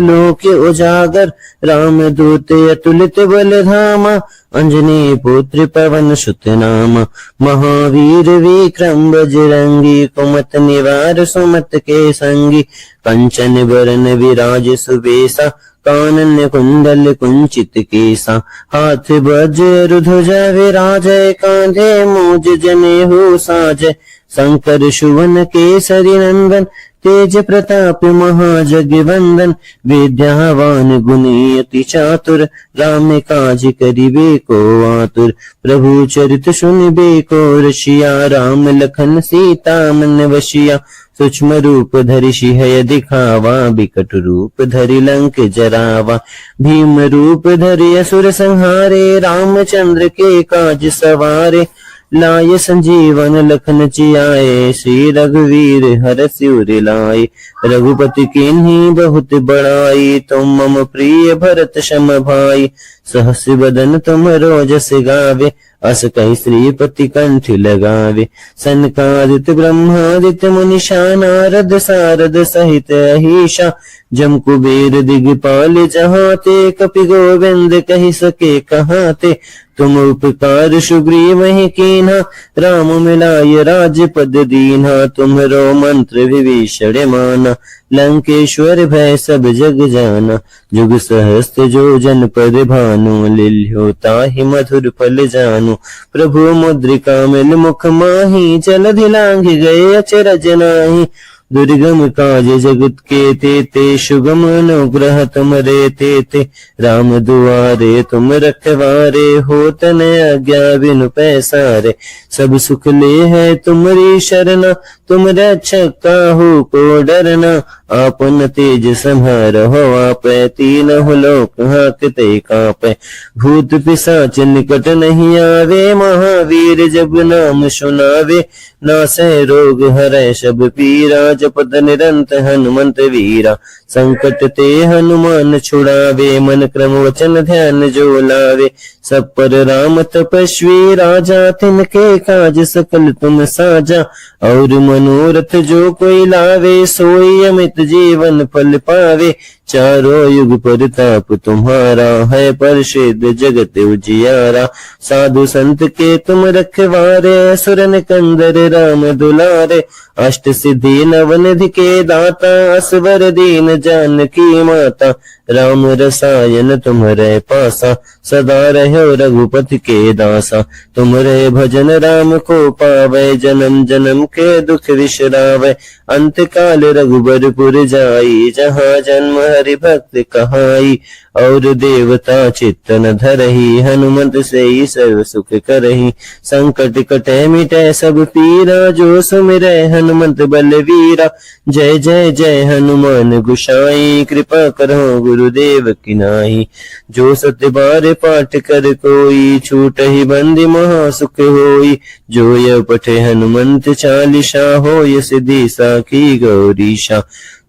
लोक उजागर। राम दूत अतुलित बल धामा, अंजनी पुत्र पवन सुत नामा। महावीर विक्रम बजरंगी, कुमत निवार सुमत के संगी। कंचन बरन विराज सुबेसा, कानन कुंडल कुंचित केसा। हाथ वज्र ध्वजा विराजय, कांधे मूज जनेऊ साजय। शंकर सुवन केसरी नंदन, तेज प्रताप महाजगवंदन। विद्यावान गुणी अति चातुर, राम काज करिबे को आतुर। प्रभु चरित सुनिबे को रसिया, राम लखन सीता मन वसिया। सूक्ष्म रूप धरि सिंह दिखावा, बिकट रूप धरि लंक जरावा। भीम रूप धरि असुर संहारे, रामचंद्र के काज सवारे। लाय संजीवन लखन जियाए, श्री रघुवीर हरषि उर लाए। रघुपति कीन्ही बहुत बड़ाई, तुम मम प्रिय भरत सम भाई। सहस बदन तुम रोजस गावे, अस कहि श्रीपति कंठ लगावे। सनकादित ब्रह्मादित मुनीषा, नारद सारद सहित अहीशा। जम कुबेर दिगपाल जहाते, कपि गोविंद कहि सके कहाते। तुम उपकार सुग्रीव कीन्हा, राम मिलाय राजपद दीन्हा। तुम्हरो मंत्र विभीषण माना, लंकेश्वर भय सब जग जाना। जुग सहस्त्र जो जन पर भानु, लिल्ह्यो ताहि मधुर फल जानू। प्रभु मुद्रिका मिल मुख माही, जलधि लांघि गए अचरज नाहि। दुर्गम काज जगत के तेते, सुगम अनुग्रह तुमरे तेते। राम दुआरे तुम रखवारे, होत न आज्ञा बिनु पैसारे। सब सुख ले है तुमरी शरणा, तुम रक्षक काहू को डरना। आपन तेज संहारहु आपै, तीनहु लोक हाकते कापै। भूत पिशाच निकट नहीं आवे, महावीर जब नाम सुनावे। नासै रोग हरै सब पीरा, जपत निरंत हनुमंत वीरा। संकट ते हनुमान छुड़ावे, मन क्रम वचन ध्यान जो लावे। सब पर राम तपस्वी राजा, तिनके काज सकल तुम साजा। और मनोरथ जो कोई लावे, सोई अमित जीवन फल पावे। चारों युग परताप तुम्हारा, है प्रसिद्ध जगत उजियारा। साधु संत के तुम रखवारे, असुर निकंदर राम दुलारे। अष्ट सिद्धि नवनिधि के दाता, असवर दीन जानकी माता। राम रसायन तुम्हरे पासा, सदा रहो रघुपति के दासा। तुम्हरे भजन राम को पावै, जन्म जन्म के दुख विश्रावै। अंत काल रघुबरपुर जाई, जहाँ जन्म हरि भक्त कहाई। और देवता चित्त न धरहि, हनुमंत से सर्व सुख करहि। संकट कटै मिटै सब पीरा, जो सुमिरै हनुमंत बलवीरा। जय जय जय हनुमान गोसाई, कृपा करहु गुरुदेव की नाई। जो सत्य बार पाठ कर कोई, छूटहि बंदी महा सुख होई। जो यह पठे हनुमंत चालीसा, होय सिद्धि साखी गौरीशा।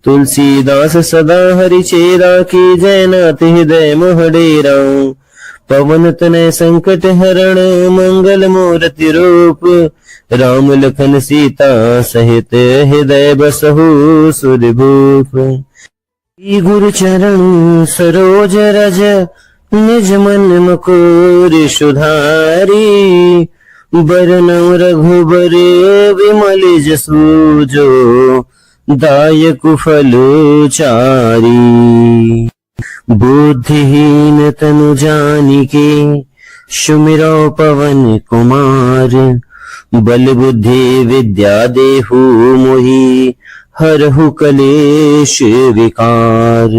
तुलसीदास सदा हरि चेरा, की जय नाथ हृदय मोह डेरा। पवन तनय संकट हरण मंगल मूर्ति रूप, राम लखन सीता सहित हृदय बसहु सुरभूप। गुरु चरण सरोज रज निज मन मुकुर सुधारी, बरनउँ रघुबर विमल जसु जो दायक फल चारी। बुद्धिहीन तनु जानिके सुमिरौ पवन कुमार, बल बुद्धि विद्या देहु मोहि हरहु कलेश विकार।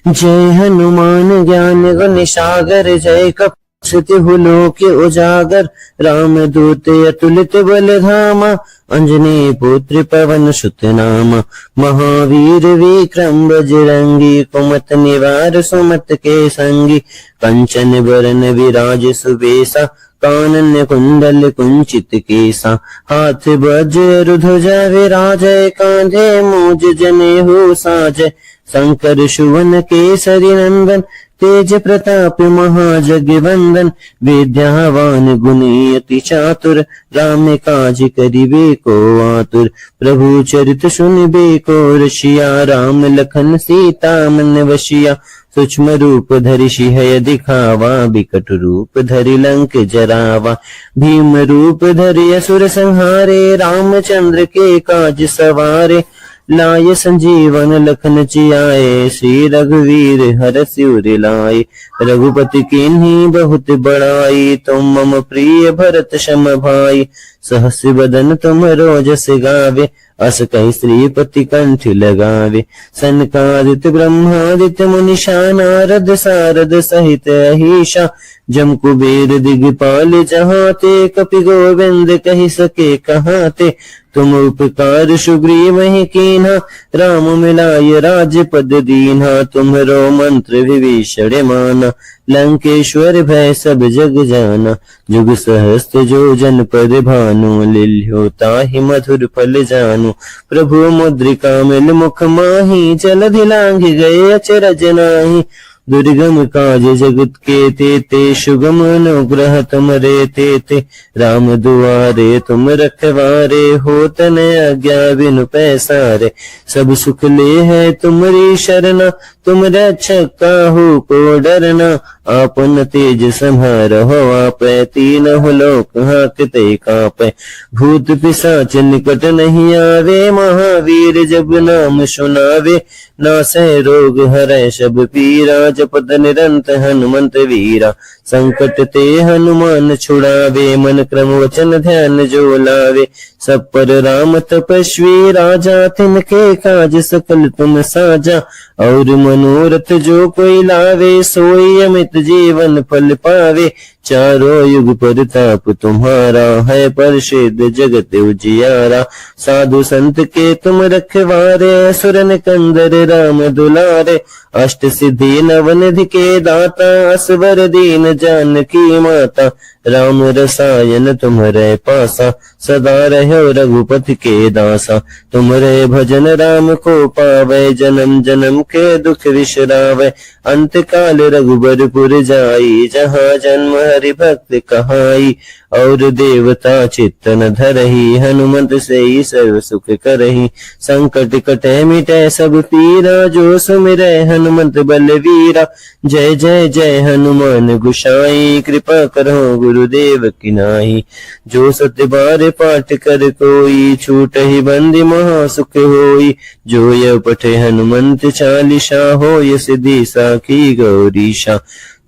जय हनुमान ज्ञान गुण सागर, जय कपि लोक उजागर, राम दूत अतुलित बल धामा, अंजनी पुत्र पवन सुत नामा। महावीर विक्रम बजरंगी, कुमत निवार सुमत के संगी, कंचन बरन विराज सुबेसा, कानन कुंडल कुंचित केसा। हाथ वज्र ध्वजा विराजय, कांधे मूज जनेऊ साजय। शंकर सुवन केसरी नंदन, तेज प्रताप महाजगवंदन। विद्यावान गुणी अति चातुर, राम काज करिबे को आतुर। प्रभु चरित सुनिबे को रसिया, राम लखन सीता मन वसिया। सूक्ष्म रूप धरि सिंह दिखावा, बिकट रूप धरि लंक जरावा। भीम रूप धरि असुर संहारे, रामचंद्र के काज सवारे। लाय संजीवन लखन जियाए, श्री रघुवीर हरषि उर लाए। रघुपति कीन्ही बहुत बड़ाई, तुम मम प्रिय भरत सम भाई। सहस बदन तुम रोजस गावे, अस कहि श्रीपति कंठ लगावे। सनकादित्य ब्रह्मादित्य मुनीषा, नारद सारद सहित अहीशा। जम कुबेर दिगपाल जहाते, कपि गोविंद कहि सके कहाते। तुम उपकार सुग्रीव ही कीन्हा, राम मिलाय राजपद दीन्हा। तुम्हरो मंत्र विभीषण माना, लंकेश्वर भय सब जग जाना। जुग सहस्त्र जो जन पर भानु, लिल्यो ताहि मधुर फल जानु। प्रभु मुद्रिका मिल मुख माही, जलधि लांघि गए अचरज नाहि। दुर्गम काज जगत के तेते, सुगम अनुग्रह तुमरे तेते। राम दुआरे तुम रखवारे, होत न आज्ञा बिनु पैसारे। सब सुख ले है तुमरी शरणा, तुम रक्षक काहू को डरना। आपन तेज संहारहो, आपै तीनहुँ लोक हांकते कांपै। भूत पिशाच निकट नहीं आवे, महावीर जब नाम सुनावे। नासै रोग हरै सब पीरा, जपत निरंत हनुमंत वीरा। संकट ते हनुमान छुड़ावे, मन क्रम वचन ध्यान जो लावे। सब पर राम तपस्वी राजा, तिनके काज सकल तुम साजा। और मनोरथ जो कोई लावे, सोई अमित जीवन फल पावे। चारों युग परताप तुम्हारा, है प्रसिद्ध जगत उजियारा। साधु संत के तुम रखवारे, असुर निकंदर राम दुलारे। अष्ट सिद्धि नवनिधि के दाता, असवर दीन जानकी माता। राम रसायन तुम्हरे पासा, सदा रहो रघुपति के दासा। तुम्हरे भजन राम को पावे, जन्म जन्म के दुख विसरावे। अंत काल रघुबर पुर जाई, जहाँ जन्म हरि भक्त कहाई। और देवता चित्तन धरही, हनुमंत से ही सर्व सुख करही। संकट कटे मिटे सब पीरा, जो सुमिरै हनुमंत बलवीरा। जय जय जय हनुमान गोसाई, कृपा करो गुरुदेव की नाई। जो सत्य बार पाठ कर कोई, छूटहि बंदी महा सुख होई। जो यह पठे हनुमंत चालीसा, होय सिद्धि साखी गौरीशा।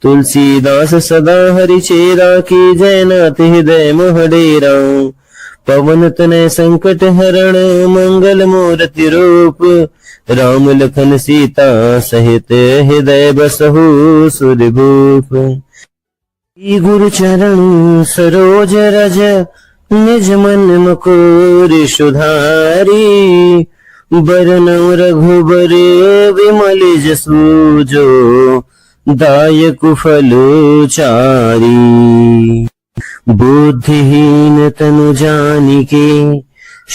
तुलसीदास सदा हरि चेरा, की जय नाथ हृदय मोह डेरा। पवन तनय संकट हरण, मंगल मूर्ति रूप। राम लखन सीता सहित हृदय बसहु सुरभूप। गुरु चरण सरोज रज निज मन मुकुर सुधारी। बरनउँ रघुबर विमल जसु जो दायक फल चारी। बुद्धिहीन तनु जानिके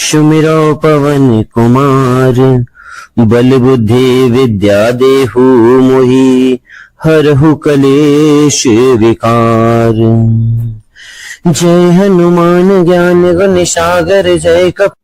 सुमिरौ पवन कुमार। बल बुद्धि विद्या देहु मोहि हरहु कलेश विकार। जय हनुमान ज्ञान गुण सागर, जय कपि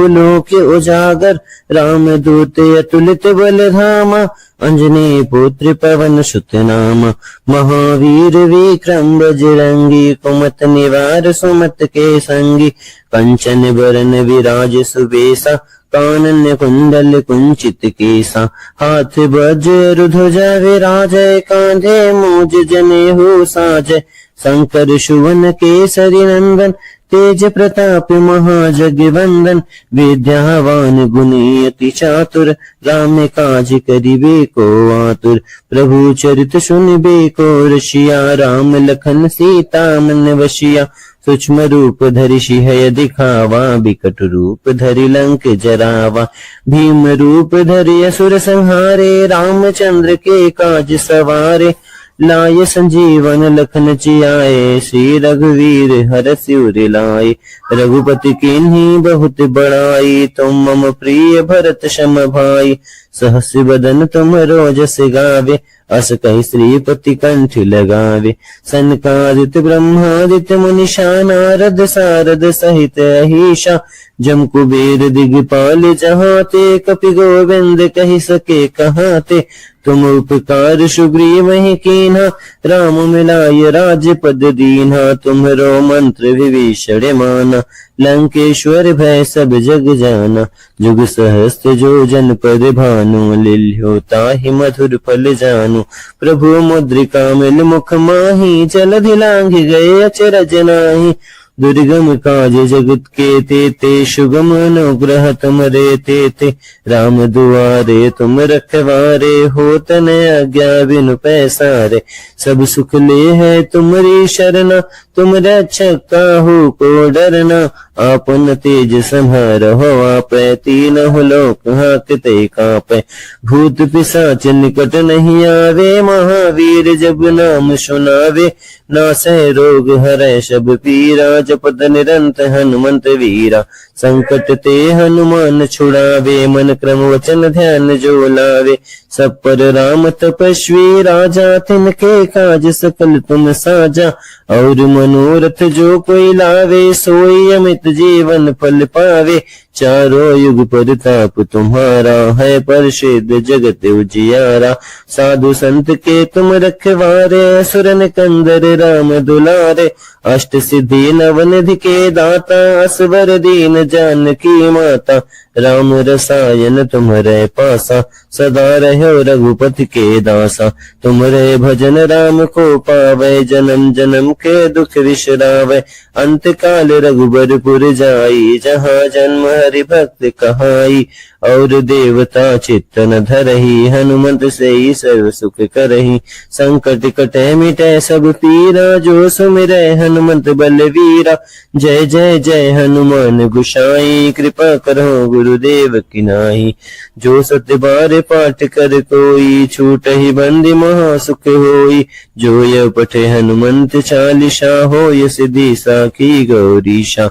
लोक उजागर। राम दूत अतुलित बल धामा, अंजनी पुत्र पवन सुत नामा। महावीर विक्रम बजरंगी, कुमत निवार सुमत के संगी। कंचन बरन विराज सुबेसा, कानन कुंडल कुंचित केसा। हाथ वज्र ध्वजा विराजय, कांधे मूज जनेऊ साजय। शंकर सुवन केसरी नंदन, तेज प्रताप महाजगवंदन। विद्यावान गुणी अति चातुर, राम काज करिबे को आतुर। प्रभु चरित सुनिबे को रसिया, राम लखन सीता मन बसिया। सूक्ष्म रूप धरि सिंह दिखावा, बिकट रूप धरि लंक जरावा। भीम रूप धरि असुर संहारे, रामचंद्र के काज सवारे। लाय संजीवन लखन जियाए, श्री रघुवीर हरषि उर लाए। रघुपति कीन्ही बहुत बड़ाई, तुम मम प्रिय भरत सम भाई। सहस बदन तुम रोजस गावे, अस कहि श्रीपति कंठ लगावे। सनकादित ब्रह्मादित्य मुनीषा, नारद सारद सहित अहीशा। जम कुबेर दिगपाल जहाते, कपि गोविंद कहि सके कहाते। तुम उपकार सुग्रीव ही कीन्हा, राम मिलाय राजपद दीन्हा। तुम्हरो मंत्र विभीषण माना, लंकेश्वर भय सब जग जाना। जुग सहस्त्र जो जन पर भानु, लिल्यो ताहि मधुर फल जानु। प्रभु मुद्रिका मिल मुख माही, जलधि लांघ गए अचरज नाहि। दुर्गम काज जगत के तेते, सुगम अनुग्रह तुमरे तेते। राम दुआरे तुम रखवारे, होत न आज्ञा बिनु पैसारे। सब सुख ले है तुमरी शरणा, तुम रक्षक काहू को डरना। आपन तेज संहारहो, आपै तीनों लोक हाकते कापै। भूत पिशाच निकट नहीं आवे, महावीर जब नाम सुनावे। नासै रोग हरै सब पीरा, जपत निरंत हनुमंत वीरा। संकट ते हनुमान छुड़ावे, मन क्रम वचन ध्यान जो लावे। सब पर राम तपस्वी राजा, तिनके काज सकल तुम साजा। और मनोरथ जो कोई लावे, सोई अमित जीवन फल पावे। चारों युग परताप तुम्हारा, है प्रसिद्ध जगत उजियारा। साधु संत के तुम रखवारे, असुर निकंदर राम दुलारे। अष्ट सिद्धि नवनिधि के दाता, असवर दीन जानकी माता। राम रसायन तुम्हरे पासा, सदा रहो रघुपति के दासा। तुम्हरे भजन राम को पावे, जन्म जन्म के दुख विसरावे। अंत काल रघुबरपुर जाई, जहाँ जन्म हरि भक्त कहाई। और देवता चित्तन धरही, हनुमंत से ही सर्व सुख करही। संकट कटे मिटे सब पीरा, जो सुमिरै हनुमंत बलवीरा। जय जय जय हनुमान गोसाई, कृपा करो गुरुदेव की नाई। जो सत्य बार पाठ कर कोई, छूटहि बंदी महा सुख होई। जो यह पठे हनुमंत चालीसा, होय सिद्धि साखी गौरीशा।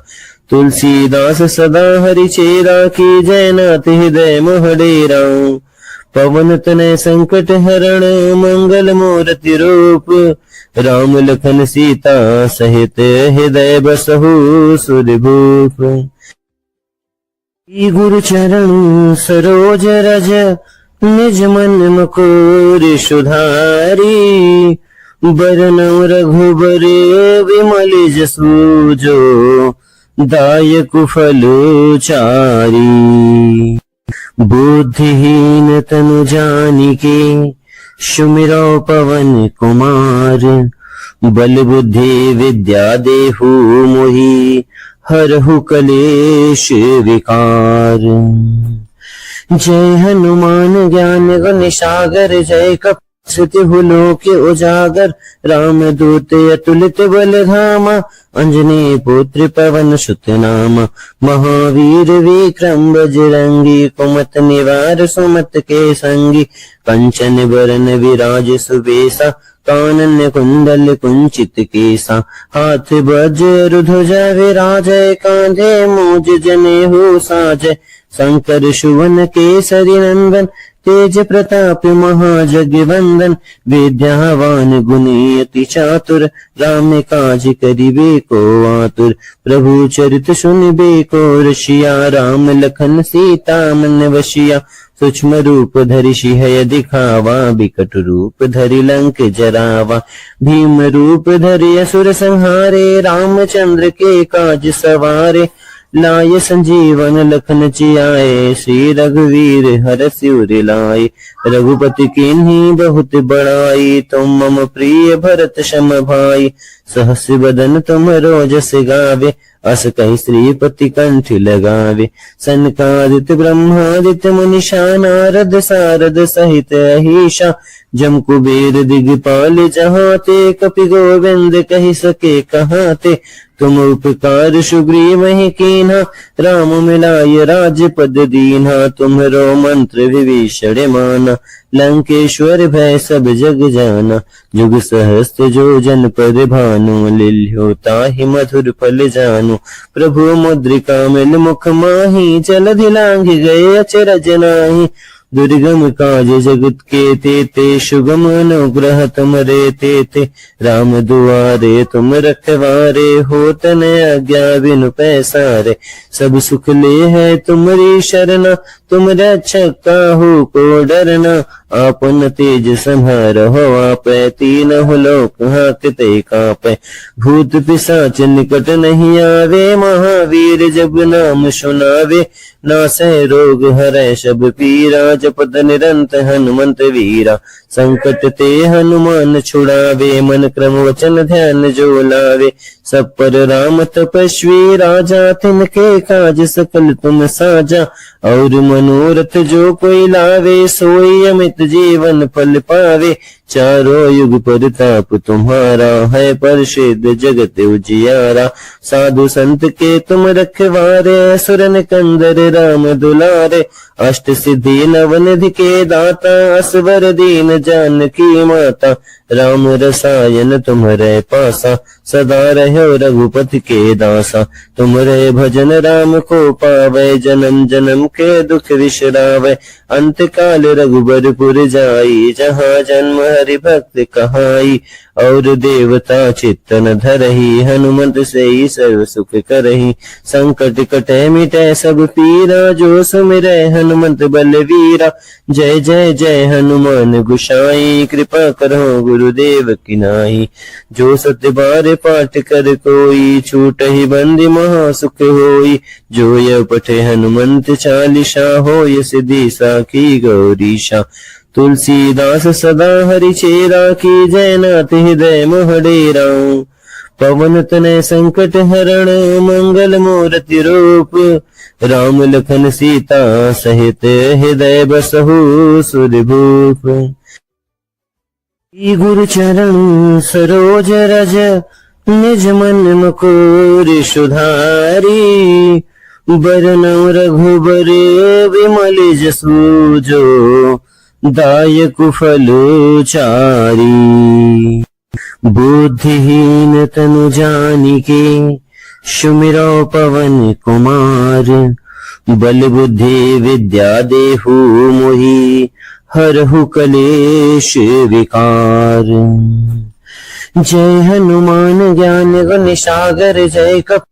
तुलसीदास सदा हरि चेरा, की जय नाथ हृदय मोह डेरा। पवन तनय संकट हरण, मंगल मूर्ति रूप। राम लखन सीता सहित, हृदय बसहु सुरभूप। गुरु चरण सरोज रज, निज मन मुकुर सुधारी। बरनउँ रघुबर विमल जसु, जो दायक फल चारी। बुद्धिहीन तनु जानिके, सुमिरौ पवन कुमार। बल बुद्धि विद्या देहु मोहि, हरहु कलेश विकार। जय हनुमान ज्ञान गुण सागर, जय कपि लोक उजागर। राम दूत अतुलित बल धामा, अंजनी पुत्र पवन सुत नामा। महावीर विक्रम बजरंगी, कुमत निवार सुमत के संगी। कंचन बरन विराज सुबेसा, कानन कुंडल कुंचित केसा। हाथ वज्र ध्वजा विराजय, कांधे मूज जनेऊ साजय। शंकर सुवन केसरी नंदन, तेज प्रताप महाजगवंदन, विद्यावान गुणी अति चातुर, राम काज करिबे को आतुर। प्रभु चरित सुनिबे को रसिया, राम लखन सीता मन वशिया। सूक्ष्म रूप धरि सिंह दिखावा, बिकट रूप धरि लंक जरावा। भीम रूप धरि असुर संहारे, रामचंद्र के काज सवारे। लाय संजीवन लखन जियाए, श्री रघुवीर हरषि सिर लाए। रघुपति कीन्ही बहुत बड़ाई, तुम मम प्रिय भरत सम भाई। सहस बदन तुम रोजस गावे, अस कहि श्रीपति कंठ लगावे। सनकादित्य ब्रह्मादित्य मुनीषा, नारद सारद सहित अहिषा। जम कुबेर दिगपाल जहाँ ते, कपि गोविंद कहि सके कहाँ ते। तुम उपकार सुग्रीव ही कीन्हा, राम मिलाय राजपद दीन्हा। तुम्हरो मंत्र विभीषण माना, लंकेश्वर भय सब जग जाना। जुग सहस्त्र जो जन पर भानु, लिल्यो ताहि मधुर फल जानु। प्रभु मुद्रिका मिल मुख माही, जलधि लांघि गए अचरज नाही। दुर्गम काज जगत के तेते, सुगम अनुग्रह तुमरे तेते। राम दुआरे तुम रखवारे, होत न आज्ञा बिनु पैसारे। सब सुख ले है तुमरी शरणा, तुम रक्षक काहू को डरना। आपन तेज संहारहो, आपै तीनहुँ लोक हांकते कांपै। भूत पिशाच निकट नहीं आवे, महावीर जब नाम सुनावे। नासै रोग हरै सब पीरा, जपत निरंत हनुमंत वीरा। संकट ते हनुमान छुड़ावे, मन क्रम वचन ध्यान जो लावे। सब पर राम तपस्वी राजा, तिनके काज सकल तुम साजा। और मनोरथ जो कोई लावे, सोई अमित जीवन फल पावे। चारों युग परताप तुम्हारा, है प्रसिद्ध जगत उजियारा। साधु संत के तुम रखवारे, असुर निकंदर राम दुलारे। अष्ट सिद्धि नवनिधि के दाता, असवर दीन जानकी माता। राम रसायन तुम्हरे पासा, सदा रहो रघुपति के दासा। तुम्हरे भजन राम को पावे, जन्म जन्म के दुख विसरावे। अंत काल रघुबरपुर जाई, जहाँ जन्म हरि भक्त कहाई। और देवता चित्तन धरही, हनुमंत से ही सर्व सुख करही। संकट कटे मिटे सब पीरा, जो सुमिरै हनुमंत बलवीरा। जय जय जय हनुमान गोसाई, कृपा करो गुरुदेव की नाई। जो सत्य बार पाठ कर कोई, छूटहि बंदी महा सुख होई। जो यह पठे हनुमंत चालीसा, होय सिद्धि साखी गौरीशा। तुलसीदास सदा हरि चेरा, की जय नाथ हृदय मोह डेरा। पवन तनय संकट हरण, मंगल मूर्ति रूप। राम लखन सीता सहित, हृदय बसहु सुरभूप। गुरु चरण सरोज रज, निज मन मुकुर सुधारी। बरनउँ रघुबर विमल जसु, जो दायक फल चारी। बुद्धिहीन तनु जानिके, सुमिरौ पवन कुमार। बल बुद्धि विद्या देहु मोहि, हरहु कलेश विकार। जय हनुमान ज्ञान गुण सागर, जय कपि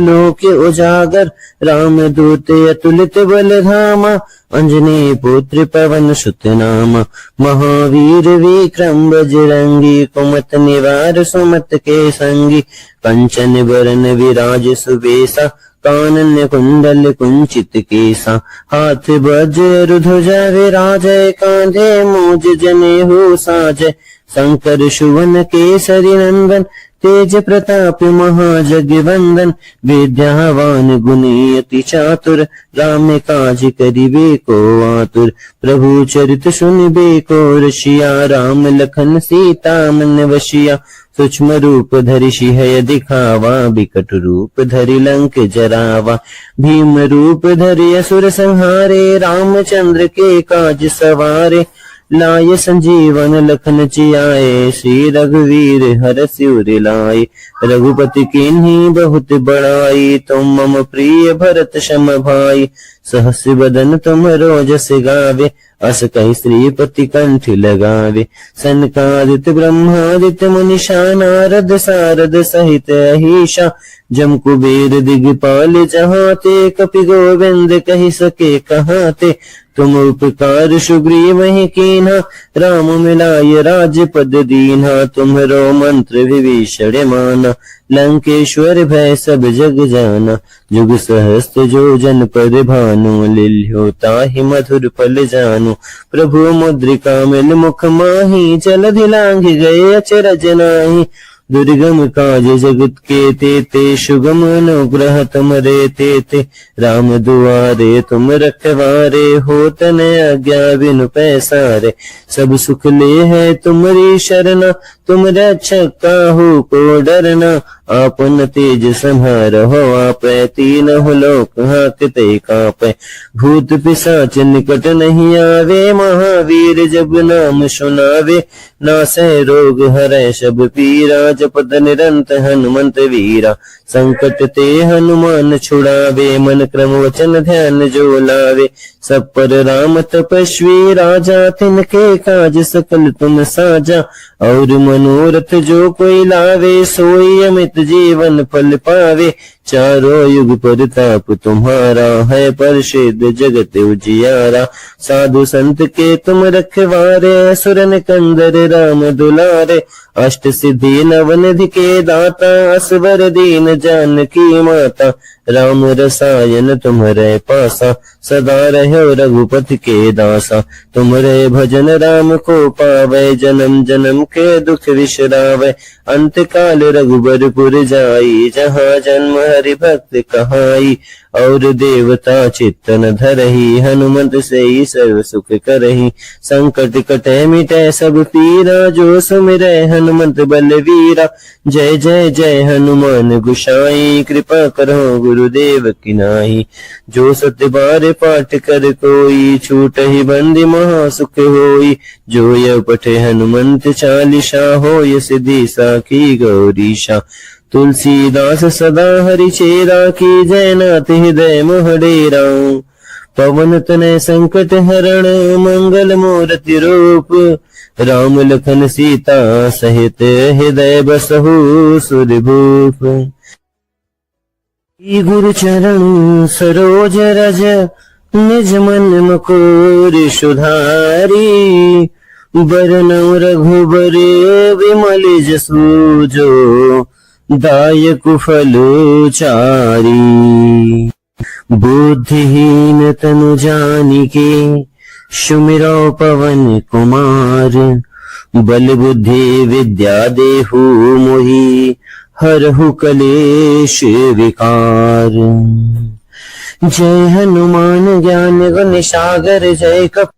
लोक उजागर। राम दूत अतुलित बल धामा, अंजनी पुत्र पवन सुत नामा। महावीर विक्रम बजरंगी, कुमत निवार सुमत के संगी। कंचन बरन विराज सुबेसा, कानन कुंडल कुंचित केसा। हाथ वज्र ध्वजा विराजय, कांधे मूज जनेऊ साजय। शंकर सुवन केसरी नंदन, तेज प्रताप महाजगवंदन। विद्यावान गुणी अति चातुर, राम काज करिबे को आतुर। प्रभु चरित सुनिबे को रसिया, राम लखन सीता मन वशिया। सूक्ष्म रूप धरि सिंह दिखावा, बिकट रूप धरि लंक जरावा। भीम रूप धरि असुर संहारे, रामचंद्र के काज सवारे। लाय संजीवन लखन जियाए, श्री रघुवीर हरषि सिर लाए। रघुपति कीन्ही बहुत बड़ाई, तुम मम प्रिय भरत सम भाई। सहस बदन तुम्हरो जस गावे, अस कहि श्रीपति कंठ लगावे। सनकादित ब्रह्मादित्य मुनिषा नारद सारद सहित अहिषा, जम कुबेर दिगपाल जहाते, कपि गोविंद कहि सके कहाते। तुम उपकार सुग्रीव ही कीन्हा, राम मिलाय राजपद दीन्हा। तुम्हरो मंत्र विभीषण माना, लंकेश्वर भय सब जग जाना। जुग सहस्त्र जो जन पर भानु, लिल्यो ताहि मधुर फल जानु। प्रभु मुद्रिका मिल मुख माही, जलधि लांघ गए अचरज नाहि। दुर्गम काज जगत के तेते, सुगम अनुग्रह तुमरे तेते। राम दुआरे तुम रखवारे, होत न आज्ञा बिनु पैसारे। सब सुख ले है तुमरी शरणा, तुम रक्षक काहू को डरना। आपन तेज संहारहो, आपै तीनों लोक हांकते कांपै। भूत पिशाच निकट नहीं आवे, महावीर जब नाम सुनावे। नासै रोग हरै सब पीरा, जपत निरंत हनुमंत वीरा। संकट ते हनुमान छुड़ावे, मन क्रम वचन ध्यान जो लावे। सब पर राम तपस्वी राजा, तिनके काज सकल तुम साजा। और मनोरथ जो कोई लावे, सोई अमित जीवन फल पावे। चारों युग परताप तुम्हारा, है प्रसिद्ध जगत उजियारा। साधु संत के तुम रखवारे, असुर निकंदर राम दुलारे। अष्ट सिद्धि नवनिधि के दाता, असवर दीन जानकी माता। राम रसायन तुम्हरे पासा, सदा रहो रघुपति के दासा। तुम्हरे भजन राम को पावे, जन्म जन्म के दुख विश्रावे। अंत काल रघुबरपुर जाई, जहाँ जन्म हरि भक्त कहाई। और देवता चित्तन धरही, हनुमंत से ही सर्व सुख करही। संकट कटे मिटे सब पीरा, जो सुमिरै हनुमंत बलवीरा। जय जय जय हनुमान गोसाई, कृपा करो गुरुदेव की नाई। जो सत्य बार पाठ कर कोई, छूटहि बंदी महा सुख होई। जो यह पठे हनुमंत चालीसा, होय सिद्धि साखी गौरीशा। तुलसीदास सदा हरि चेरा, की जय नाथ हृदय मोह डेरा। पवन तनय संकट हरण, मंगल मूर्ति रूप। राम लखन सीता सहित, हृदय बसहु सुरभूप। गुरु चरण सरोज रज, निज मन मुकुर सुधारी। बरनउँ रघुबर विमल जसु, जो दायक फल चारी। बुद्धिहीन तनु जानिके, सुमिरौ पवन कुमार। बल बुद्धि विद्या देहु मोहि, हरहु कलेश विकार। जय हनुमान ज्ञान गुण सागर, जय कपि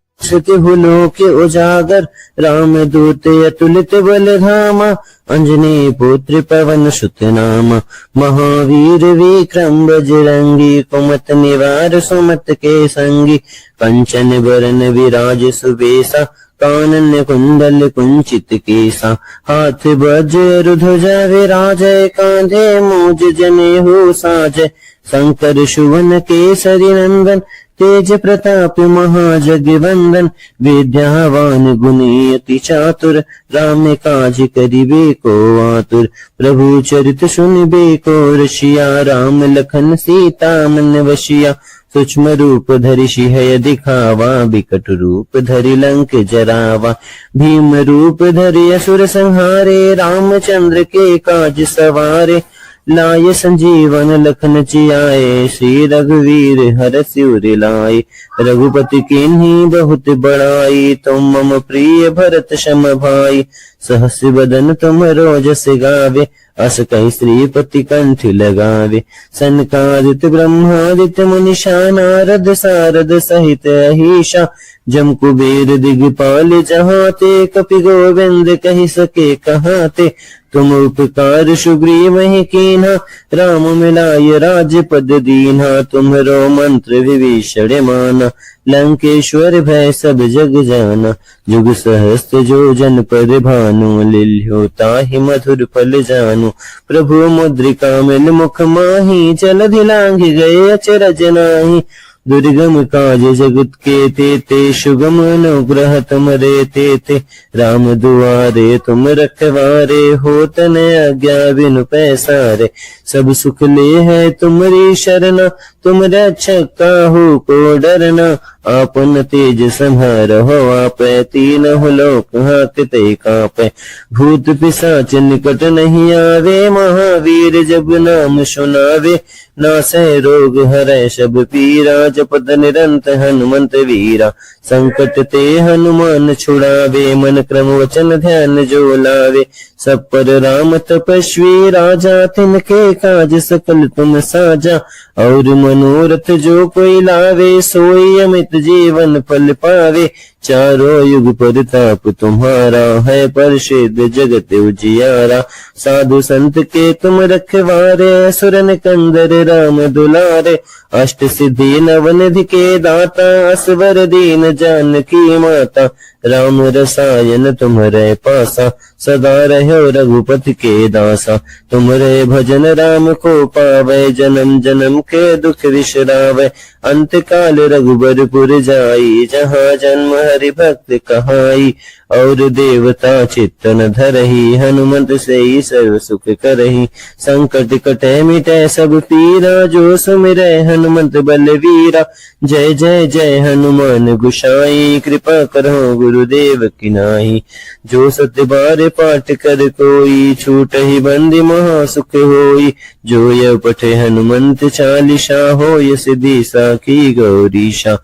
लोक उजागर। राम दूत अतुलित बल धामा, अंजनी पुत्र पवन सुत नामा। महावीर विक्रम बजरंगी, कुमत निवार सुमत के संगी। कंचन बरन विराज सुबेसा, कानन कुंडल कुंचित केसा। हाथ वज्र ध्वजा विराजय, कांधे मूज जनेऊ साजय। शंकर सुवन केसरी नंदन, तेज प्रताप महाजगवंदन। विद्यावान गुणी अति चातुर, राम काज करिबे को आतुर। प्रभु चरित सुनिबे को रसिया, राम लखन सीता मन वसिया। सूक्ष्म रूप धरि सिंह दिखावा, बिकट रूप धरि लंक जरावा। भीम रूप धरि असुर संहारे, रामचंद्र के काज सवारे। लाय संजीवन लखन जियाए, श्री रघुवीर हरषि उर लाए। रघुपति कीन्ही बहुत बड़ाई, तुम मम प्रिय भरत सम भाई। सहस बदन तुमरो जस गावे, अस कहि श्रीपति कंठ लगावे। सनकादित ब्रह्मादित्य मुनिषा, नारद सारद सहित अहिषा। जम कुबेर दिगपाल जहाते, कपि गोविंद कहि सके कहाते। तुम उपकार सुग्रीव ही कीन्हा, राम मिलाय राजपद दीन्हा। तुम्हरो मंत्र विभीषण माना, लंकेश्वर भय सब जग जाना। जुग सहस्त्र जो जन पर भानु, लिल्यो ताहि मधुर फल जानु। प्रभु मुद्रिका मिल मुख माही, जलधि लांघ गए अचरज नाहि। दुर्गम काज जगत के तेते, सुगम अनुग्रह तुमरे तेते। राम दुआरे तुम रखवारे, होत न आज्ञा बिनु पैसारे। सब सुख ले है तुम्हारी शरणा, तुम रक्षक काहू को डरना। आपन तेज संहारहो आपै, तीनों लोक हाकते कांपै। भूत पिशाच निकट नहीं आवे, महावीर जब नाम सुनावे। नासै रोग हरै सब पीरा, जपत निरंत हनुमंत वीरा। संकट ते हनुमान छुड़ावे, मन क्रम वचन ध्यान जो लावे। सब पर राम तपस्वी राजा, तिनके काज सकल तुम साजा। और मनोरथ जो कोई लावे, सोई अमित जीवन फल पावे। चारों युग परताप तुम्हारा, है प्रसिद्ध जगत उजियारा। साधु संत के तुम रखवारे, असुर निकंदर राम दुलारे। अष्ट सिद्धि नवनिधि के दाता, असवर दीन जानकी माता। राम रसायन तुम्हारे पासा, सदा रहो रघुपति के दासा। तुम्हारे भजन राम को पावे, जन्म जन्म के दुख विसरावे। अंत काल रघुबरपुर जाई, जहाँ जन्म हरि भक्त कहाई। और देवता चित्तन धरही, हनुमंत से ही सर्व सुख करही। संकट कटे मिटे सब पीरा, जो सुमिरै हनुमंत बलवीरा। जय जय जय हनुमान गोसाई, कृपा करो गुरुदेव की नाई। जो सत्य बार पाठ कर कोई, छूट ही बंदी महा सुख होई। जो यह पठे हनुमंत चालीसा, होय सिद्धि साखी गौरीशा।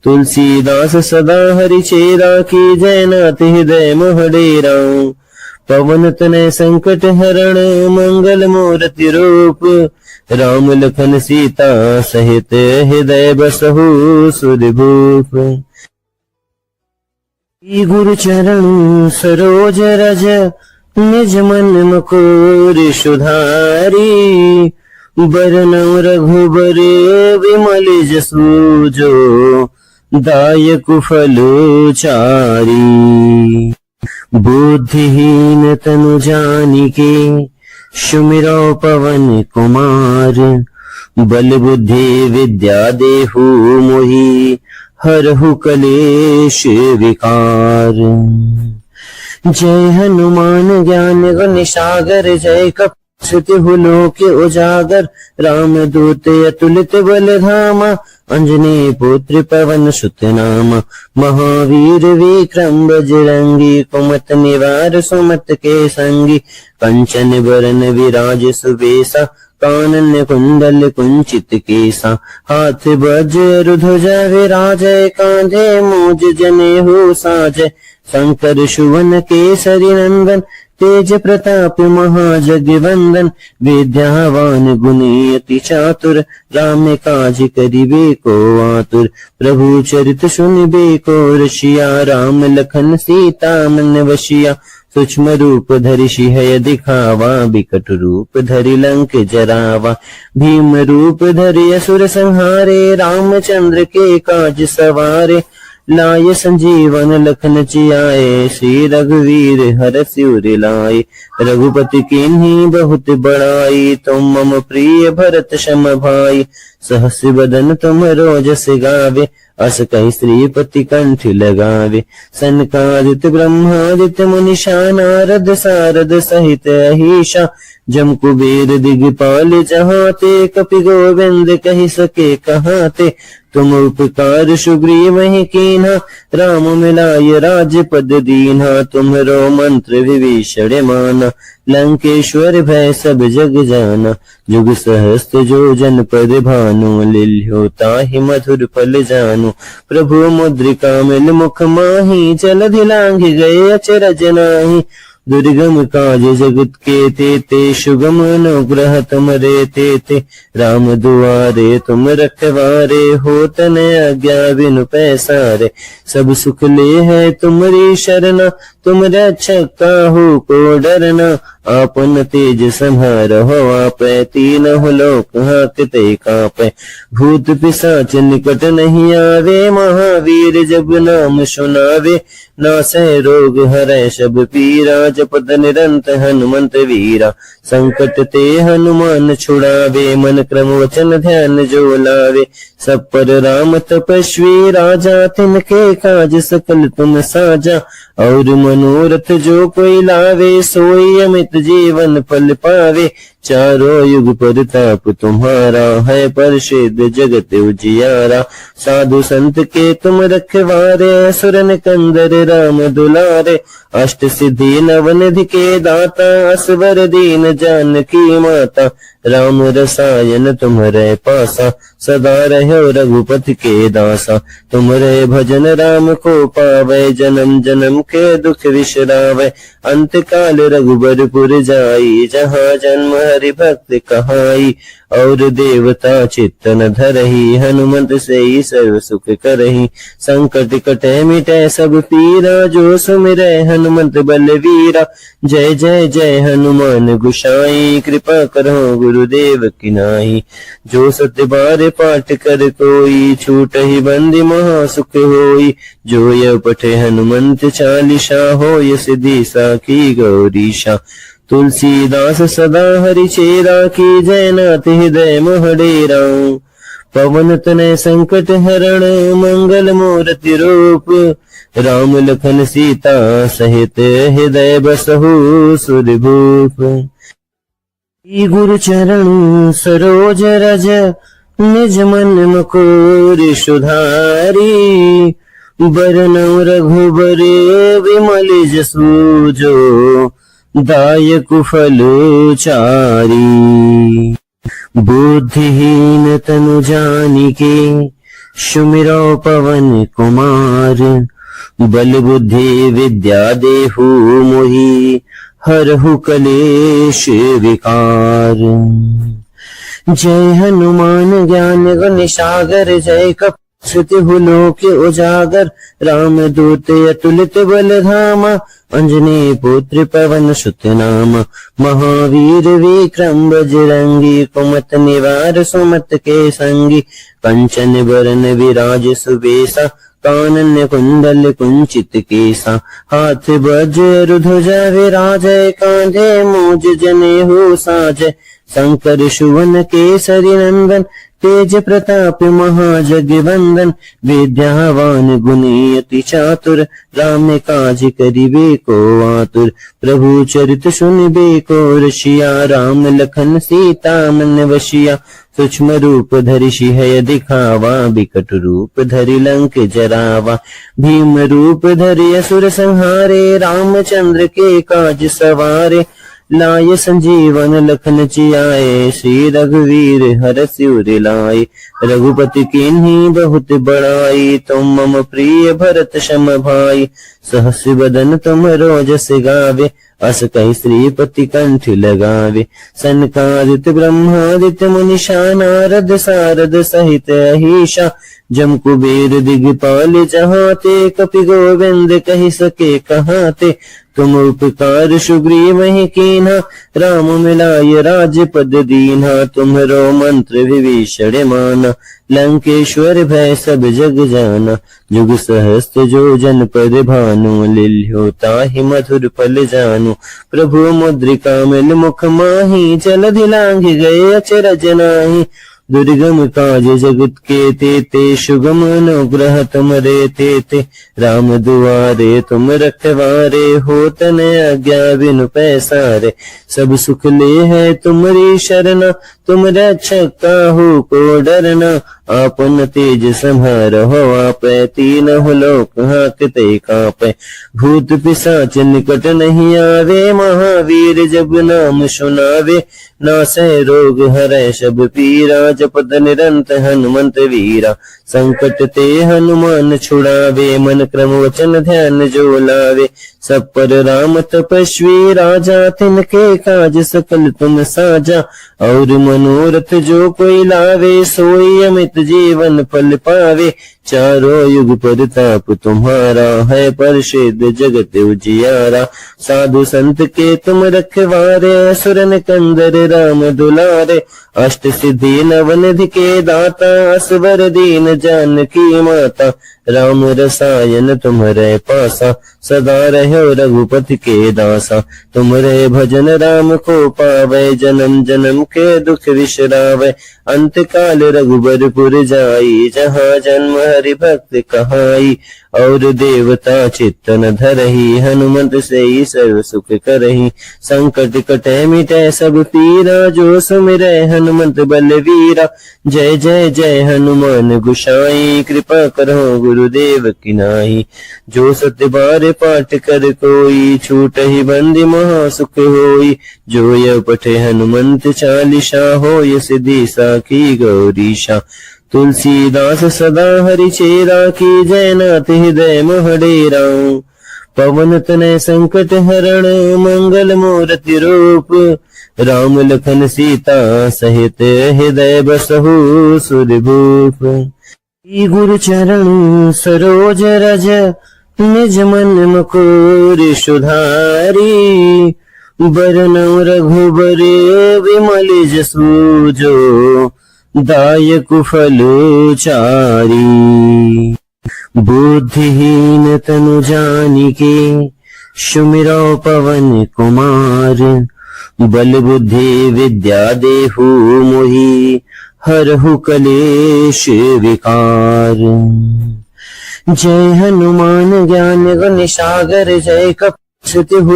तुलसीदास सदा हरि चेरा, की जय नाथ हृदय मोह डेरा। पवन तनय संकट हरण, मंगल मूर्ति रूप। राम लखन सीता सहित, हृदय बसहु सुरभूप। गुरु चरण सरोज रज, निज मन मुकुर सुधारी। बरनउँ रघुबर विमल जसु, जो दायक फल चारी। बुद्धिहीन तनु जानिके, सुमिरौ पवन कुमार। बल बुद्धि विद्या देहु मोहि, हरहु कलेश विकार। जय हनुमान ज्ञान गुण सागर, जय कपि लोक उजागर। राम दूत अतुलित बल धामा, अंजनी पुत्र पवन सुत नामा। महावीर विक्रम बजरंगी, कुमत निवार सुमत के संगी। कंचन बरन विराज सुबेसा, कानन कुंडल कुंचित केसा। हाथ वज्र ध्वजा विराजय, कांधे मूज जनेऊ साजय। शंकर सुवन केसरी नंदन, तेज प्रताप महाजगवंदन। विद्यावान गुणी अति चातुर, राम काज करिबे को आतुर। प्रभु चरित सुनिबे को रसिया, राम लखन सीता मन वसिया। सूक्ष्म रूप धरि सिंह दिखावा, बिकट रूप धरि लंक जरावा। भीम रूप धरि असुर संहारे, रामचंद्र के काज सवारे। लाय संजीवन लखन जियाए, श्री रघुवीर हरषि उर लाए। रघुपति कीन्ही बहुत बड़ाई, तुम मम प्रिय भरत सम भाई। सहस बदन तुम रोजस गावे, अस कहि श्रीपति कंठ लगावे। सनकादित ब्रह्मादित मुनीषा, नारद सारद सहित अहीशा। जम कुबेर दिगपाल जहाते, कपि गोविंद कहि सके कहाते। तुम उपकार सुग्रीव ही कीन्हा, राम मिलाय राजपद दीन्हा। तुम्हरो मंत्र विभीषण माना, लंकेश्वर भय सब जग जाना। जुग सहस्त्र जो जन पद भानु, लिल्यो ताहि मधुर फल जानु। प्रभु मुद्रिका मिल मुख माही, जलधि लांघ गए अचरज नाहि। दुर्गम काज जगत के तेते, सुगम अनुग्रह तुमरे तेते। राम दुआरे तुम रखवारे, होत न आज्ञा बिनु पैसारे। सब सुख ले है तुम्हारी शरणा, तुम रक्षक काहू को डरना। आपन तेज संहारहो आपै, तीनों लोक हांकते कांपै। भूत पिशाच निकट नहीं आवे, महावीर जब नाम सुनावे। नासै रोग हरै सब पीरा, जपत निरंत हनुमंत वीरा। संकट ते हनुमान छुड़ावे, मन क्रम वचन ध्यान जो लावे। सब पर राम तपस्वी राजा, तिनके काज सकल तुम साजा। और मनोरथ जो कोई लावे, सोई अमित जीवन फल पावे। चारों युग परताप तुम्हारा, है प्रसिद्ध जगत उजियारा। साधु संत के तुम रखवारे, असुर निकंदर राम दुलारे। अष्ट सिद्धि नवनिधि के दाता, असवर दीन जानकी माता। राम रसायन तुम्हारे पासा, सदा रहो रघुपति के दासा। तुम्हारे भजन राम को पावे, जन्म जन्म के दुख विश्रावे। अंत काल रघुबरपुर जाई, जहाँ जन्म हरि भक्त कहाई। और देवता चित्तन धरही, हनुमंत से ही सर्व सुख करही। संकट कटे मिटे सब पीरा, जो सुमिरै हनुमंत बलवीरा। जय जय जय हनुमान गोसाई, कृपा करो गुरुदेव की नाई। जो सत्य बार पाठ कर कोई, छूट ही बंदी महा सुख होई। जो यह पठे हनुमंत चालीसा, हो ये सिद्धि साखी गौरीशा। तुलसीदास सदा हरि चेरा, की जय नाथ हृदय मोहडेरा। पवन तनय संकट हरण, मंगल मूर्ति रूप। राम लखन सीता सहित, हृदय बसहु सुरभूप। गुरु चरण सरोज रज, निज मन मुकुर सुधारी। बरनउँ रघुबर विमल जसु, जो दायक फल चारी। बुद्धिहीन तनु जानिके, सुमिरौ पवन कुमार। बल बुद्धि विद्या देहु मोहि, हरहु कलेश विकार। जय हनुमान ज्ञान गुण सागर, जय कपि लोक उजागर। राम दूत अतुलित बल धामा, अंजनी पुत्र पवन सुत नामा। महावीर विक्रम बजरंगी, कुमत निवार सुमत के संगी। कंचन बरन विराज सुबेसा, कानन कुंडल कुंचित केसा। हाथ वज्र ध्वजा विराजय, कांधे मूज जनेऊ साजय। शंकर सुवन केसरी नंदन, तेज प्रताप महाजगवंदन। विद्यावान गुणी अति चातुर, राम काज करिबे को आतुर। प्रभु चरित सुनिबे को रसिया, राम लखन सीता मन वसिया। सूक्ष्म रूप धरि सिंह दिखावा, बिकट रूप धरि लंक जरावा। भीम रूप धरि असुर संहारे, रामचंद्र के काज सवारे। लाय संजीवन लखन जियाए, श्री रघुवीर हरष उर लाए। रघुपति कीन्ही बहुत बड़ाई, तुम मम प्रिय भरत सम भाई। सहस बदन तुम रोजस गावे, अस कहि श्रीपति कंठ लगावे। सनकादित ब्रह्मादित्य मुनीषा, नारद सारद सहित अहीशा। जम कुबेर दिगपाल जहाते, कपि गोविंद कहि सके कहाते। तुम उपकार सुग्रीव ही कीन्हा, राम मिलाय राजपद दीन्हा। तुम्हरो मंत्र विभीषण माना, लंकेश्वर भय सब जग जाना। जुग सहस्त्र जो जन पर भानु, लिल्यो ताहि मधुर फल जानु। प्रभु मुद्रिका मिल मुख माही, जलधि लांघ गए अचरज नाहि। दुर्गम काज जगत के तेते, सुगम अनुग्रह तुमरे तेते। राम दुआरे तुम रखवारे, होत न आज्ञा बिनु पैसारे। सब सुख ले है तुमरी शरणा, तुम रक्षक काहू को डरना। आपन तेज संहारहो आपै, तीनों लोक हांकते कांपै। भूत पिशाच निकट नहीं आवे, महावीर जब नाम सुनावे। नासै रोग हरै सब पीरा, जपत निरंत हनुमंत वीरा। संकट ते हनुमान छुड़ावे, मन क्रम वचन ध्यान जो लावे। सब पर राम तपस्वी राजा, तिनके काज सकल तुम साजा। और मनोरथ जो कोई लावे, सोई अमित जीवन फल पावे, चारों युग परताप तुम्हारा है प्रसिद्ध जगत उजियारा। साधु संत के तुम रखवारे, असुर कंदर राम दुलारे, अष्ट सिद्धि नवनिधि के दाता, असवर दीन जानकी माता। राम रसायन तुम्हारे पासा, सदा रहो रघुपति के दासा। तुम्हारे भजन राम को पावे, जन्म जन्म के दुख विश्रावे। अंत काल रघुबरपुर जाई, जहाँ जन्म हरि भक्त कहाई। और देवता चित्तन धरही, हनुमंत से ही सर्व सुख करही। संकट कटे मिटे सब पीरा, जो सुमिरै हनुमंत बलवीरा। जय जय जय हनुमान गोसाई, कृपा करो गुरुदेव की नाई। जो सत्य बार पाठ कर कोई, छूट ही बंदी महा सुख होई। जो यह पठे हनुमंत चालीसा, होय सिद्धि साखी गौरीशा। तुलसीदास सदा हरि चेरा, की जय नाथ हृदय मोह डेरा। पवन तनय संकट हरण, मंगल मूर्ति रूप। राम लखन सीता सहित, हृदय बसहु सुरभूप। गुरु चरण सरोज रज, निज मन मुकुर सुधारी। बरनउँ रघुबर विमल जसु, जो दायक फल चारी। बुद्धिहीन तनु जानिके, सुमिरौ पवन कुमार। बल बुद्धि विद्या देहु मोहि, हरहु कलेश विकार। जय हनुमान ज्ञान गुण सागर, जय कपि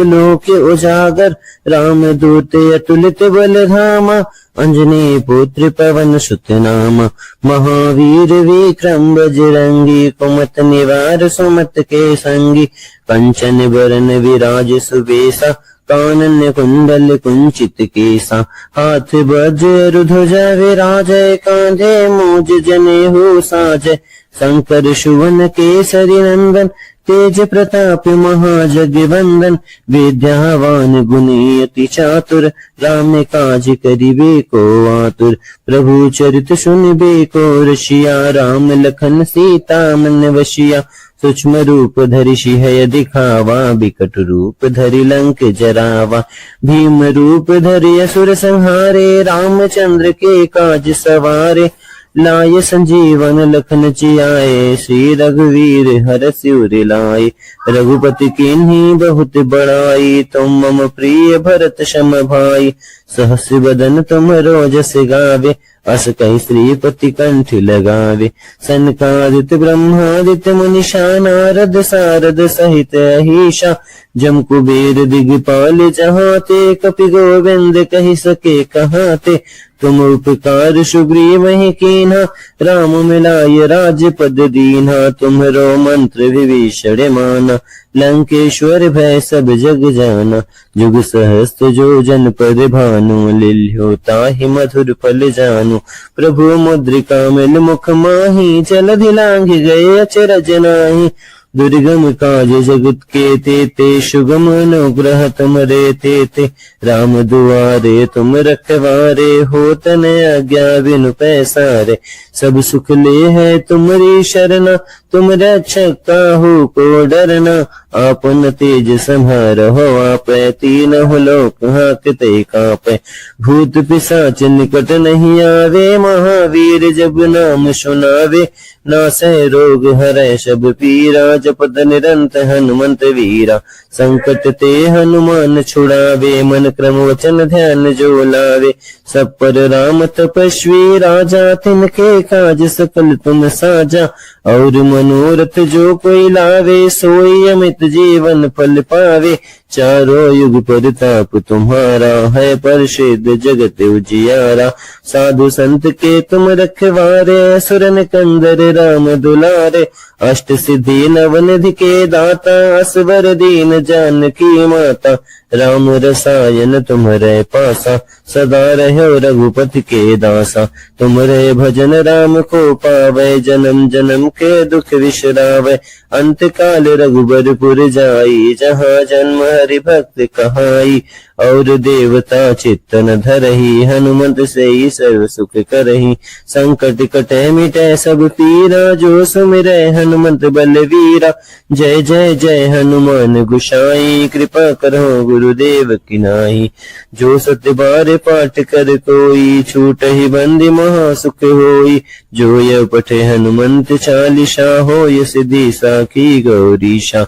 लोक उजागर। राम दूत अतुलित बल धामा, अंजनी पुत्र पवन सुत नामा। महावीर विक्रम बजरंगी, कुमत निवार सुमत के संगी। कंचन बरन विराज सुबेसा, कानन कुंडल कुंचित केसा। हाथ वज्र ध्वजा विराजय, कांधे मूज जनेऊ साजय। शंकर सुवन केसरी नंदन, तेज प्रताप महाजगवंदन। विद्यावान गुणी अति चातुर, राम काज करिबे को आतुर। प्रभु चरित सुनिबे को रसिया, राम लखन सीता मन वसिया। सूक्ष्म रूप धरि सिंह दिखावा, बिकट रूप धरि लंक जरावा। भीम रूप धरि असुर संहारे, रामचंद्र के काज सवारे। लाय संजीवन लखन जियाए, श्री रघुवीर हरष उर लाए। रघुपति कीन्ही बहुत बड़ाई, तुम मम प्रिय भरत सम भाई। सहस बदन तुमरो जस गावे, अस कहि श्रीपति कंठ लगावे। सनकादित ब्रह्मादित्य मुनीषा, नारद सारद सहित अहीशा। जम कुबेर दिगपाल जहाते, कपि गोविंद कहि सके कहाते। तुम उपकार सुग्रीव ही कीन्हा, राम मिलाय राजपद दीन्हा। तुम्हरो मंत्र विभीषण माना, लंकेश्वर भय सब जग जाना। जुग सहस्त्र जो जन पर भानु, लिल्यो ताहि मधुर फल जानु। प्रभु मुद्रिका मिल मुख माही, जलधि लांघ गए अचरज नाहि। दुर्गम काज जगत के तेते, सुगम अनुग्रह तुमरे तेते। राम दुआरे तुम रखवारे, होत न आज्ञा बिनु पैसारे। सब सुख ले है तुमरी शरणा, तुम रक्षक काहू को डरना। आपन तेज संहारहो, आपै तीनहुँ लोक हांकते कांपै। भूत पिशाच निकट नहीं आवे, महावीर जब नाम सुनावे। नासै रोग हरै सब पीरा, जपत निरंतर हनुमंत वीरा। संकट ते हनुमान छुड़ावे, मन क्रम वचन ध्यान जो लावे। सब पर राम तपस्वी राजा, तिनके काज सकल तुम साजा। और मनोरथ जो कोई लावे, सोई अमित जीवन फल पावे। चारों युग परताप तुम्हारा है प्रसिद्ध जगत उजियारा। साधु संत के तुम रखवारे, असुरन कंदर राम दुलारे। अष्ट सिद्धि नवनिधि के दाता, असवर दीन जानकी माता। राम रसायन तुम्हारे पासा, सदा रहो रघुपति के दासा। तुम्हारे भजन राम को पावे, जन्म जन्म के दुख विश्रावे। अंत काल रघुबरपुर जाई, जहाँ जन्म हरि भक्त कहाई। और देवता चित्त न धरहि, हनुमंत से ही सर्व सुख करहि। संकट कटे मिटे सब पीरा, जो सुमिरै हनुमंत बलवीरा। जय जय जय हनुमान गोसाई, कृपा करो गुरुदेव की नाई। जो सत्य बार पाठ कर कोई, छूटहि बंदी महा सुख होई। जो यह पठे हनुमंत चालीसा, होय सिद्धि साखी गौरीशा।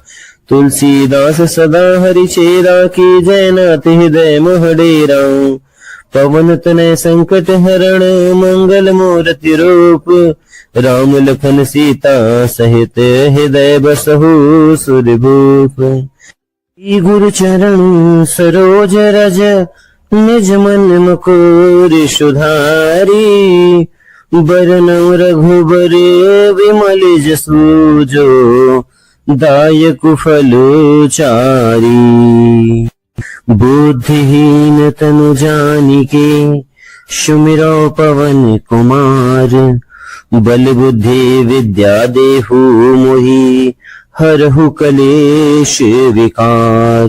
तुलसीदास सदा हरि चेरा, की जय नाथ हृदय मोह डेरा। पवन तनय संकट हरण, मंगल मूर्ति रूप। राम लखन सीता सहित, हृदय बसहु सुरभूप। गुरु चरण सरोज रज, निज मन मुकुर सुधारी। बरनउँ रघुबर विमल जसु, जो दायक फल चारी। बुद्धिहीन तनु जानिके, सुमिरौ पवन कुमार। बल बुद्धि विद्या देहु मोहि, हरहु कलेश विकार।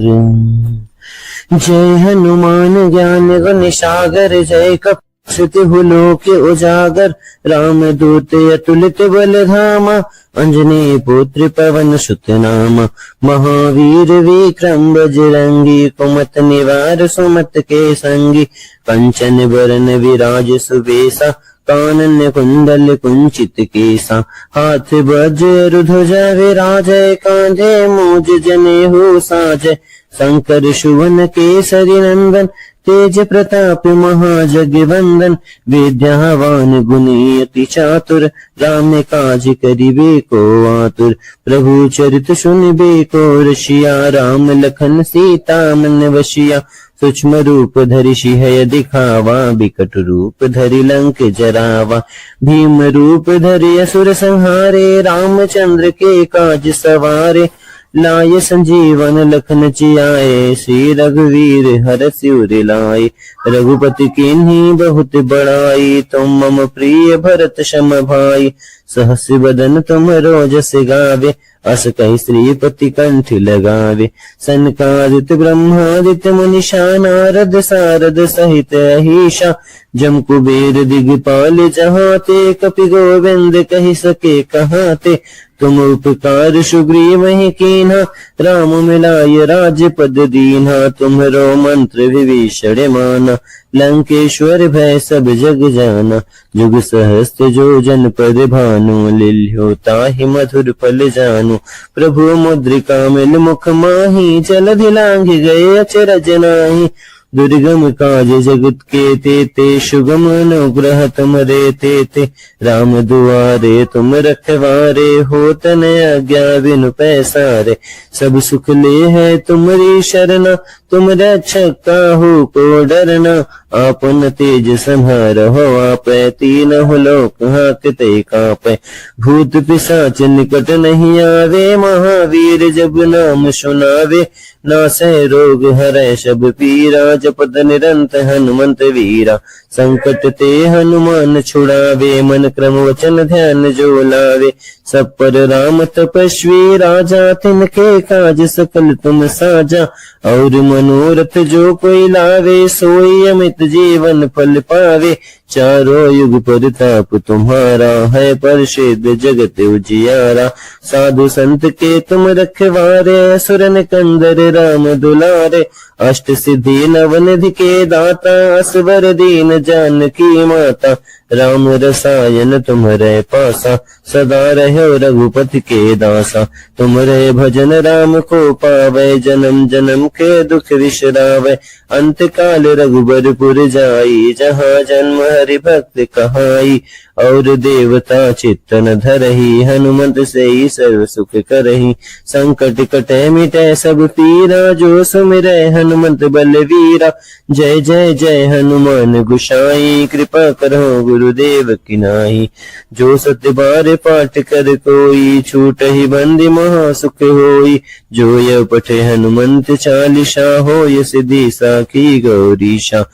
जय हनुमान ज्ञान गुण सागर, जय कपि श्रुति लोक उजागर। राम दूत अतुलित बल धामा, अंजनी पुत्र पवन सुत नामा। महावीर विक्रम बजरंगी, कुमत निवार सुमत के संगी। कंचन बरन विराज सुबेसा, कानन कुंडल कुंचित केसा। हाथ वज्र ध्वजा विराजय, कांधे मूज जनेऊ साजय। शंकर सुवन केसरी नंदन, तेज प्रताप महाजगवंदन। विद्यावान गुणी अति चातुर, राम काज करिबे को आतुर। प्रभु चरित सुनिबे को रसिया, राम लखन सीता मन वसिया। सूक्ष्म रूप धरि सिंह दिखावा, बिकट रूप धरि लंक जरावा। भीम रूप धरि असुर संहारे, रामचंद्र के काज सवारे। लाय संजीवन लखन जियाए, श्री रघुवीर हरषि उर लाए। रघुपति कीन्ही बहुत बड़ाई, तुम मम प्रिय भरत सम भाई। सहस बदन तुम रोजस गावे, अस कहि श्रीपति कंठ लगावे। सनकादित ब्रह्मादित्य मुनीषा, नारद सारद सहित अहीशा। जम कुबेर दिगपाल जहाते, कपि गोविंद कहि सके कहाते। तुम उपकार सुग्रीव ही कीन्हा, राम मिलाय राजपद दीन्हा। तुम्हरो मंत्र विभीषण माना, लंकेश्वर भय सब जग जाना। जुग सहस्त्र जो जन पद भानु, लिल्ह्यो ताहि मधुर फल जानु। प्रभु मुद्रिका मिल मुख माही, जलधि लांघि गए अचरज नाहि। दुर्गम काज जगत के तेते, सुगम अनुग्रह तुमरे तेते। राम दुआरे तुम रखवारे, होत न आज्ञा बिनु पैसारे। सब सुख ले है तुमरी शरणा, तुम रक्षक काहू को डरना। आपन तेज संहारहो, आपै तीनहुँ लोक हांकते कांपै। भूत पिशाच निकट नहीं आवे, महावीर जब नाम सुनावे। नासै रोग हरै सब पीरा, जपत निरंत हनुमंत वीरा। संकट ते हनुमान छुड़ावे, मन क्रम वचन ध्यान जो लावे। सब पर राम तपस्वी राजा, तिनके काज सकल तुम साजा। और मनोरथ जो कोई लावे, सोई अमित जीवन फल पावे। चारों युग प्रताप तुम्हारा, है प्रसिद्ध जगत उजियारा। साधु संत के तुम रखवारे, असुर निकंदर राम दुलारे। अष्ट सिद्धि नवनिधि के दाता, असवर दीन जानकी माता। राम रसायन तुम्हरे पासा, सदा रहो रघुपति के दासा। तुम्हरे भजन राम को पावै, जन्म जन्म के दुख विसरावै। अंत काल रघुबर पुर जाई, जहाँ जन्म हरि भक्त कहाई। और देवता चित्त न धरहि, हनुमंत से ही सर्व सुख करहि। संकट कटे मिटे सब पीरा, जो सुमिरै हनुमंत बलवीरा। जय जय जय हनुमान गोसाई, कृपा करो गुरुदेव की नाई। जो सत्य बार पाठ कर कोई, छूटहि बंदी महा सुख होई। जो यह पठे हनुमंत चालीसा, होय सिद्धि साखी गौरीशा।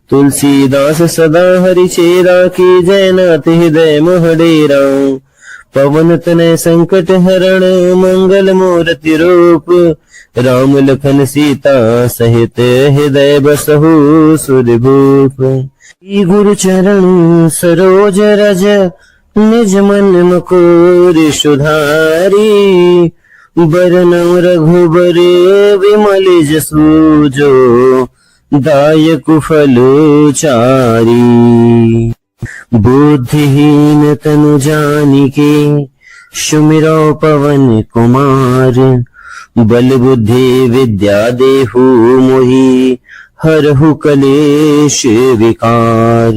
तुलसीदास सदा हरि चेरा, की जय नाथ हृदय मोह डेरा। पवन तनय संकट हरण मंगल मूर्ति रूप, राम लखन सीता सहित हृदय बसहु सुरभूप। गुरु चरण सरोज रज निज मन मुकुर सुधारी, बरनउँ रघुबर विमल जसु जो दायक फल चारी। बुद्धिहीन तनु जानिके सुमिरौ पवन कुमार, बल बुद्धि विद्या देहु मोहि हरहु कलेश विकार।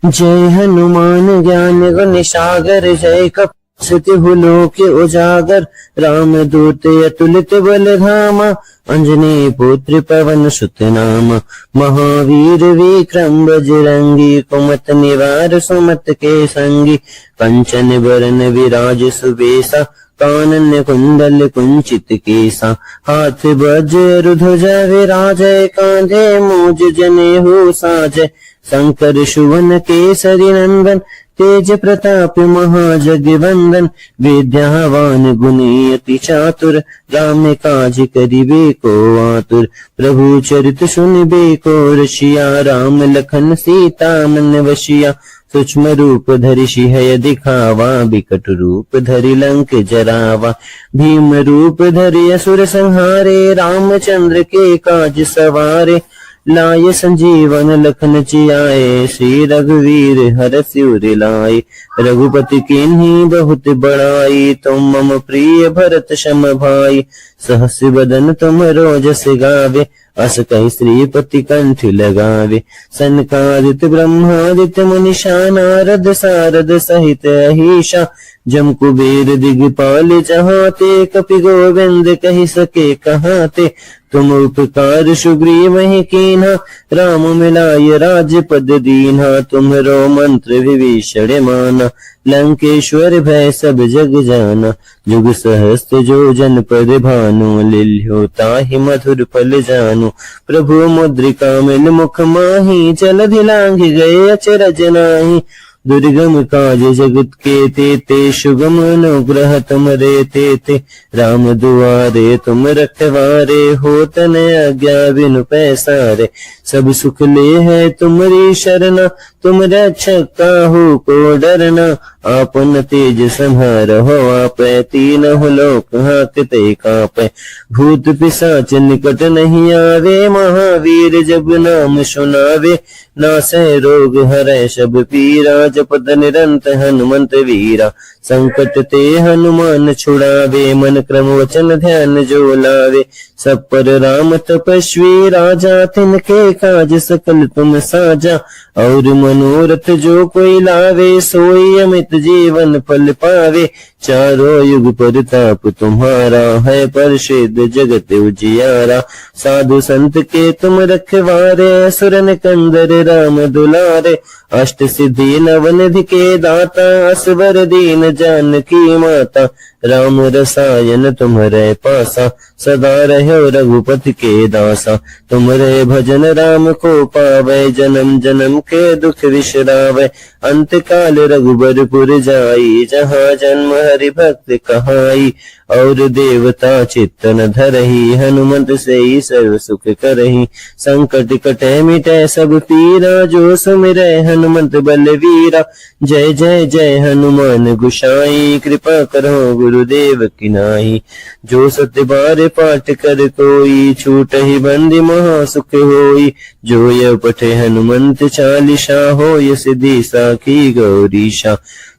जय हनुमान ज्ञान गुण सागर, जय कपि लोक उजागर, राम दूत अतुलित बल धामा, अंजनी पुत्र पवन सुत नामा। महावीर विक्रम बजरंगी, कुमत निवार सुमत के संगी, कंचन बरन विराज सुबेसा, कानन कुंडल कुंचित केसा। हाथ वज्र ध्वजा विराजय, कांधे मूज जनेऊ साजय। शंकर सुवन केसरी नंदन, तेज प्रताप महाजगवंदन। विद्यावान गुणी अति चातुर, राम काज करिबे को आतुर। प्रभु चरित सुनिबे को रसिया, राम लखन सीता मन वसिया। सूक्ष्म रूप धरि सिंह दिखावा, बिकट रूप धरि लंक जरावा। भीम रूप धरि असुर संहारे, रामचंद्र के काज सवारे। लाय संजीवन लखन जियाए, श्री रघुवीर हरषि उर लाए। रघुपति कीन्ही बहुत बड़ाई, तुम मम प्रिय भरत सम भाई। सहस बदन तुम रोजस गावे, अस कहि श्रीपति कंठ लगावे। सनकादित ब्रह्मादित्य मुनीषा, नारद सारद सहित अहीशा। जम कुबेर दिगपाल चहाते, कपि गोविंद कहि सके कहाते। तुम उपकार सुग्रीव ही कीन्हा, राम मिलाय राजपद दीन्हा। तुम्हरो मंत्र विभीषण माना, लंकेश्वर भय सब जग जाना। जुग सहस्त्र जो जन पद भानु, लिल्ह्यो ताहि मधुर फल जानु। प्रभु मुद्रिका मिल मुख माहि, जलधि लांघि गए अचरज नाहि। दुर्गम काज जगत के तेते, सुगम अनुग्रह तुमरे तेते। राम दुआरे तुम रखवारे, होत न आज्ञा बिनु पैसारे। सब सुख ले है तुमरी शरणा, तुम रक्षक काहू को डरना। आपन तेज संहारहु आपै, तीनहु लोक हांकते कांपै। भूत पिशाच निकट नहीं आवे, महावीर जब नाम सुनावे। नासै रोग हरै सब पीरा, जपत निरंत हनुमंत वीरा। संकट ते हनुमान छुड़ावे, मन क्रम वचन ध्यान जो लावे। सब पर राम तपस्वी राजा, तिनके काज सकल तुम साजा। और मनोरथ जो कोई लावे, सोई अमित जीवन फल पावे। चारों युग परताप तुम्हारा, है प्रसिद्ध जगत उजियारा। साधु संत के तुम रखवारे, असुर निकंदर राम दुलारे। अष्ट सिद्धि नवनिधि के दाता, असवर दीन जानकी माता। राम रसायन तुम्हरे पासा, सदा रहो रघुपति के दासा। तुम्हरे भजन राम को पावै, जन्म जन्म के दुख विसरावै। अंत काल रघुबरपुर जाई, जहाँ जन्म हरि भक्त कहाई। और देवता चित्तन धरहि, हनुमंत से सर्व सुख करहि। संकट कटे मिटे सब पीरा, जो सुमिरै हनुमंत बलवीरा। जय जय जय हनुमान गोसाई, कृपा करो गुरुदेव की नाई। जो सत्य बार पाठ कर कोई, छूटहि बंदी महा सुख होई। जो यह पठे हनुमंत चालीसा, होय सिद्धि साखी गौरीशा।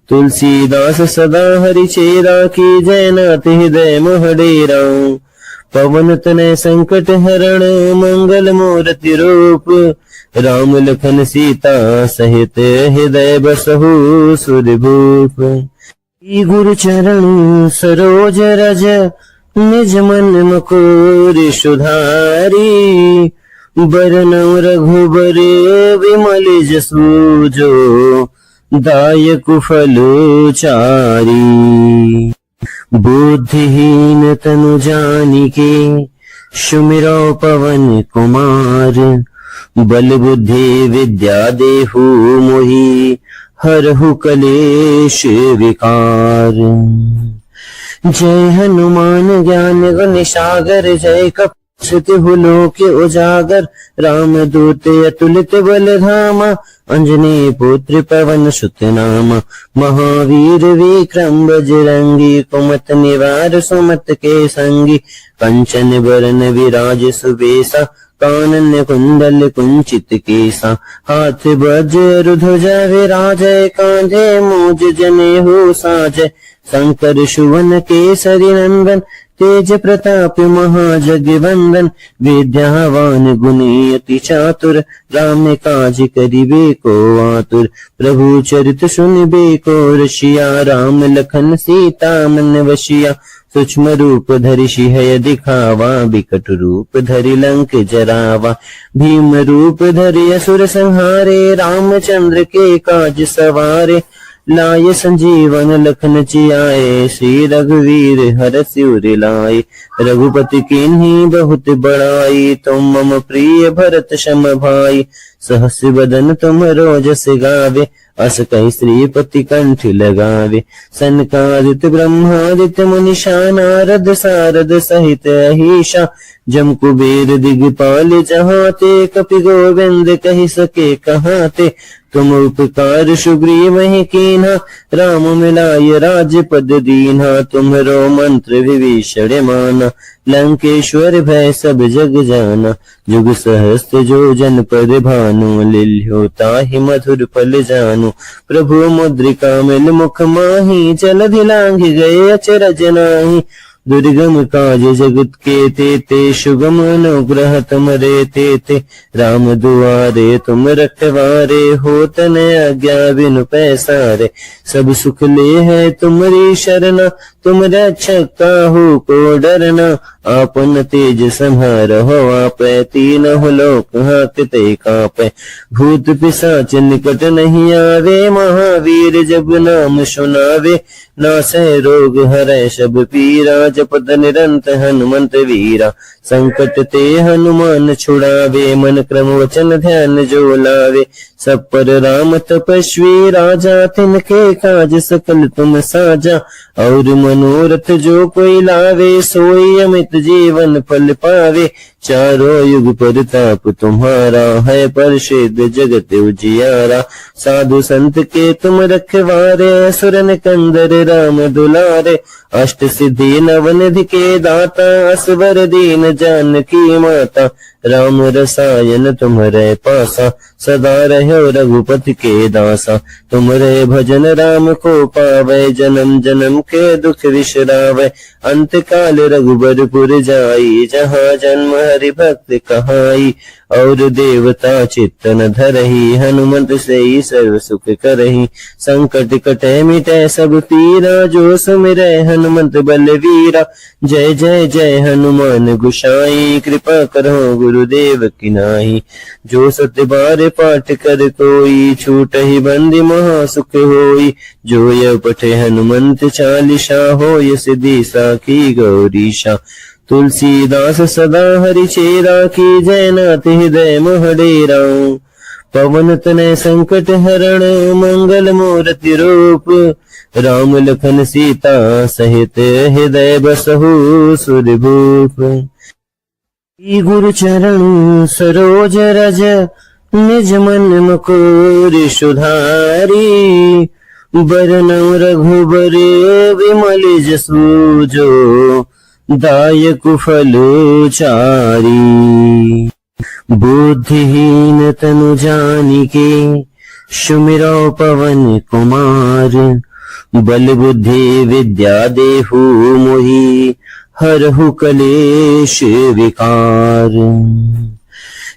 तुलसीदास सदा हरि चेरा, की जय नाथ हृदय मोह डेरा। पवन तनय संकट हरण मंगल मूर्ति रूप, राम लखन सीता सहित हृदय बसहु सुरभूप। गुरु चरण सरोज रज निज मन मुकुर सुधारी। बरनउँ रघुबर विमल जसु जो दायक फल चारी। बुद्धिहीन तनु जानिके सुमिरौ पवन कुमार। बल बुद्धि विद्या देहु मोहि हरहु कलेश विकार। जय हनुमान ज्ञान गुण सागर, जय कपीसति लोक उजागर। राम दूत अतुलित बल धामा, अंजनी पुत्र पवन सुत नामा। महावीर विक्रम बजरंगी, कुमत निवार सुमत के संगी। कंचन बरन विराज सुबेसा, कानन कुंडल कुंचित केसा। हाथ वज्र ध्वजा विराजय, कांधे मूज जनेऊ साजय। शंकर सुवन केसरी नंदन, तेज प्रताप महाजगवंदन। विद्यावान गुणी अति चातुर, राम काज करिबे को आतुर। प्रभु चरित सुनिबे को रसिया, राम लखन सीता मन वसिया। सूक्ष्म रूप धरि सिंह दिखावा, बिकट रूप धरि लंक जरावा। भीम रूप धरि असुर संहारे, रामचंद्र के काज सवारे। लाय संजीवन लखन जियाए, श्री रघुवीर हरषि उर लाए। रघुपति कीन्ही बहुत बड़ाई, तुम मम प्रिय भरत सम भाई। सहस बदन तुम रोजस गावे, अस कहि श्रीपति कंठ लगावे। सनकादित ब्रह्मादित मुनीषा, नारद सारद सहित अहीशा। जम कुबेर दिगपाल जहाते, कपि गोविंद कहि सके कहाते। तुम उपकार सुग्रीव ही कीन्हा, राम मिलाय राजपद दीन्हा। तुम्हरो मंत्र विभीषण माना, लंकेश्वर भय सब जग जाना। जुग सहस्त्र जो जन पर भानु, लिल्यो ताहि मधुर फल जानु। प्रभु मुद्रिका मिल मुख माही, जलधि लांघि गए अचरज नाहि। दुर्गम काज जगत के तेते, सुगम अनुग्रह तुमरे तेते। राम दुआरे तुम रखवारे, होत न आज्ञा बिनु पैसारे। सब सुख ले है तुमरी शरणा, तुम रक्षक काहू को डरना। आपन तेज संहारहो, आपै तीनों लोक हांकते कांपै। भूत पिशाच निकट नहीं आवे, महावीर जब नाम सुनावे। नासै रोग हरै सब पीरा, जपत निरंत हनुमंत वीरा। संकट ते हनुमान छुड़ावे, मन क्रम वचन ध्यान जो लावे। सब पर राम तपस्वी राजा, तिनके काज सकल तुम साजा। और मनोरथ जो कोई लावे, सोई अमित जीवन फल पावे। चारों युग परताप तुम्हारा, है प्रसिद्ध जगत उजियारा। साधु संत के तुम रखवारे, असुर निकंदर राम दुलारे। अष्ट सिद्धि नवनिधि के दाता, असवर दीन जानकी माता। राम रसायन तुम्हरे पासा, सदा रहो रघुपति के दासा। तुम्हरे भजन राम को पावै, जन्म जन्म के दुख विसरावै। अंत काल रघुबरपुर जाई, जहाँ जन्म हरि भक्त कहाई। और देवता चित्तन धरहि, हनुमंत से सर्व सुख करहि। संकट कटे मिटै सब पीरा, जो सुमिरै हनुमंत बलवीरा। जय जय जय हनुमान गोसाई, कृपा करो गुरुदेव की नाई। जो सत्य बार पाठ कर कोई, छूटहि बंदी महा सुख होई। जो यह पठे हनुमंत चालीसा, होय सिद्धि साखी गौरीशा। तुलसीदास सदा हरि चेरा, की जय नाथ हृदय मोह डेरा। पवन तनय संकट हरण, मंगल मूर्ति रूप। राम लखन सीता सहित, हृदय बसहु सुरभूप। गुरु चरण सरोज रज, निज मन मुकुर सुधारी। बरनउँ रघुबर विमल जसु, जो दायक फल चारी। बुद्धिहीन तनु जानिके, सुमिरौ पवन कुमार। बल बुद्धि विद्या देहु मोहि, हरहु कलेश विकार।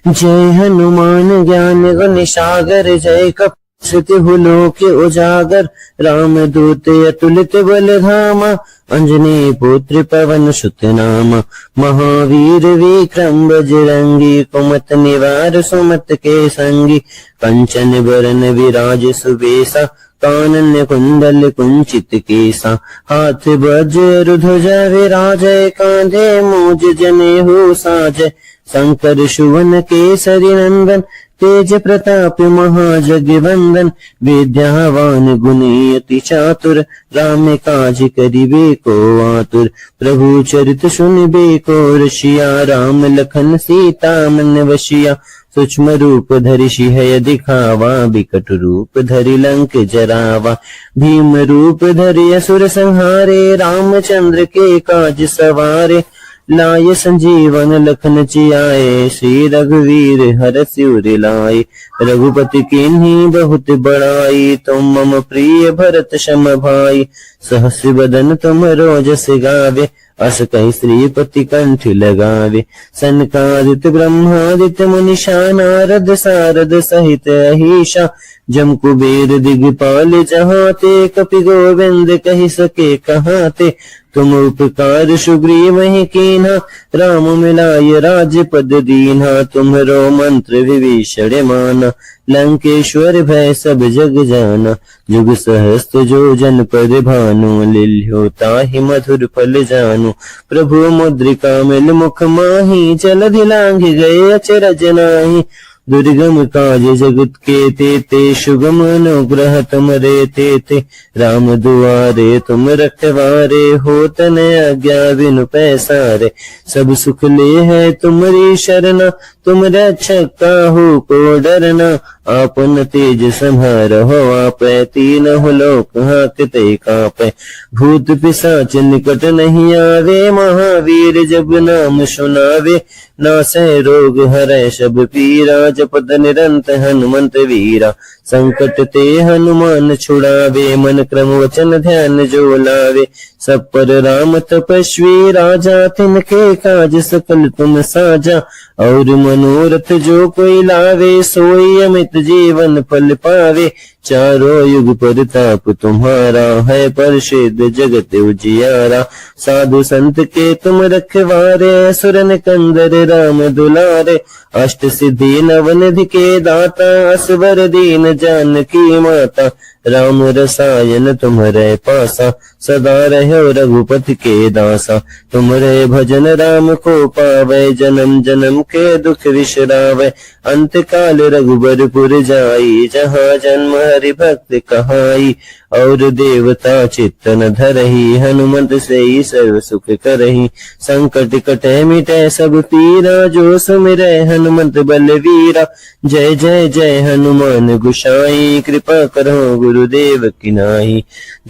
जय हनुमान ज्ञान गुण सागर, जय कपीसति लोक उजागर। राम दूत अतुलित बल धामा, अंजनी पुत्र पवन सुत नामा। महावीर विक्रम बजरंगी, कुमत निवार सुमत के संगी। कंचन बरन विराज सुबेसा, कानन कुंडल कुंचित केसा। हाथ वज्र ध्वजा विराजय, कांधे मूज जनेऊ साजय। शंकर सुवन केसरी नंदन, तेज प्रताप महाजगवंदन, विद्यावान गुणी अति चातुर, राम काज करिबे को आतुर। प्रभु चरित सुनिबे को रसिया, राम लखन सीता मन वशिया। सूक्ष्म रूप धरि सिंह दिखावा, बिकट रूप धरि लंक जरावा। भीम रूप धरि असुर संहारे, रामचंद्र के काज सवारे। लाय संजीवन लखन जियाए, श्री रघुवीर हरष उर लाए। रघुपति कीन्ही बहुत बड़ाई, तुम मम प्रिय भरत सम भाई। सहस बदन तुम रोजस गावे, अस कहि श्रीपति कंठ लगावे। सनकादित्य ब्रह्मादित्य मुनीषा, नारद सारद सहित अहिषा। जम कुबेर दिगपाल जहाते, कपि गोविंद कहि सके कहाते। तुम उपकार सुग्रीव ही कीन्हा, राम मिलाय राजपद दीन्हा। तुम्हरो मंत्र विभीषण माना, लंकेश्वर भय सब जग जाना। जुग सहस्त्र जो जन पर भानु, लिल्यो ताहि मधुर फल जानु। प्रभु मुद्रिका मिल मुख माही, जलधि लांघि गए अचरज नाहि। दुर्गम काज जगत के तेते, सुगम अनुग्रह तुमरे तेते। राम दुआरे तुम रखवारे, होत न आज्ञा बिनु पैसारे। सब सुख ले है तुमरी शरणा, तुम रक्षक काहू को डरना। आपन तेज संहारहो आपै, तीनहुँ लोक हाँकते कापै। भूत पिशाच निकट नहीं आवे, महावीर जब नाम सुनावे। नासै रोग हरै सब पीरा, जपत निरंत हनुमंत वीरा। संकट ते हनुमान छुड़ावे, मन क्रम वचन ध्यान जो लावे। सब पर राम तपस्वी राजा, तिनके काज सकल तुम साजा। और मनोरथ जो कोई लावे, सोई अमित जीवन फल पावे। चारों युग परताप तुम्हारा, है प्रसिद्ध जगत उजियारा। साधु संत के तुम रखवारे, असुर निकंदर राम दुलारे। अष्ट सिद्धि नवनिधि के दाता, असवर दीन जानकी माता। राम रसायन तुम्हरे पासा, सदा रहो रघुपति के दासा। तुम्हरे भजन राम को पावे, जन्म जन्म के दुख विसरावे। अंत काल रघुबरपुर जाई, जहाँ जन्म हरि भक्त कहाई। और देवता चित्त न धरहि, हनुमंत से ही सर्व सुख करहि। संकट कटे मिटे सब पीरा, जो सुमिरै हनुमंत बलवीरा। जय जय जय हनुमान गोसाई, कृपा करो गुरुदेव की नाई।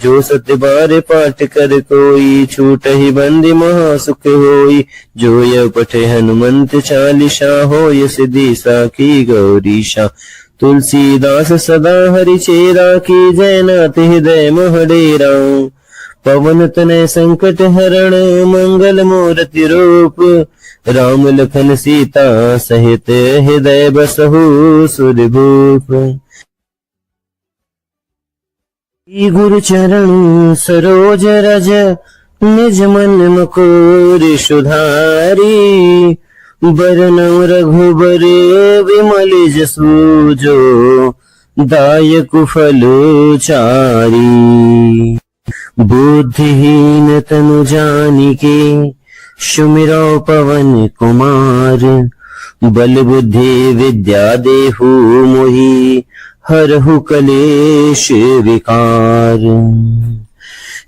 जो सत्य बार पाठ कर कोई, छूटहि बंदी महा सुख होई। जो यह पठे हनुमंत चालीसा, होय सिद्धि साखी गौरीशा। तुलसीदास सदा हरि चेरा, की जयनाथ हृदय मोह डेरा। पवन तनय संकट हरण, मंगल मूर्ति रूप। राम लखन सीता सहित, हृदय बसहु सुरभूप। गुरु चरण सरोज रज, निज मन मुकुर सुधारी। बरनउँ रघुबर विमल जसु, जो दायक फल चारी। बुद्धिहीन तनु जानिके, सुमिरौ पवन कुमार। बल बुद्धि विद्या देहु मोहि, हरहु कलेश विकार।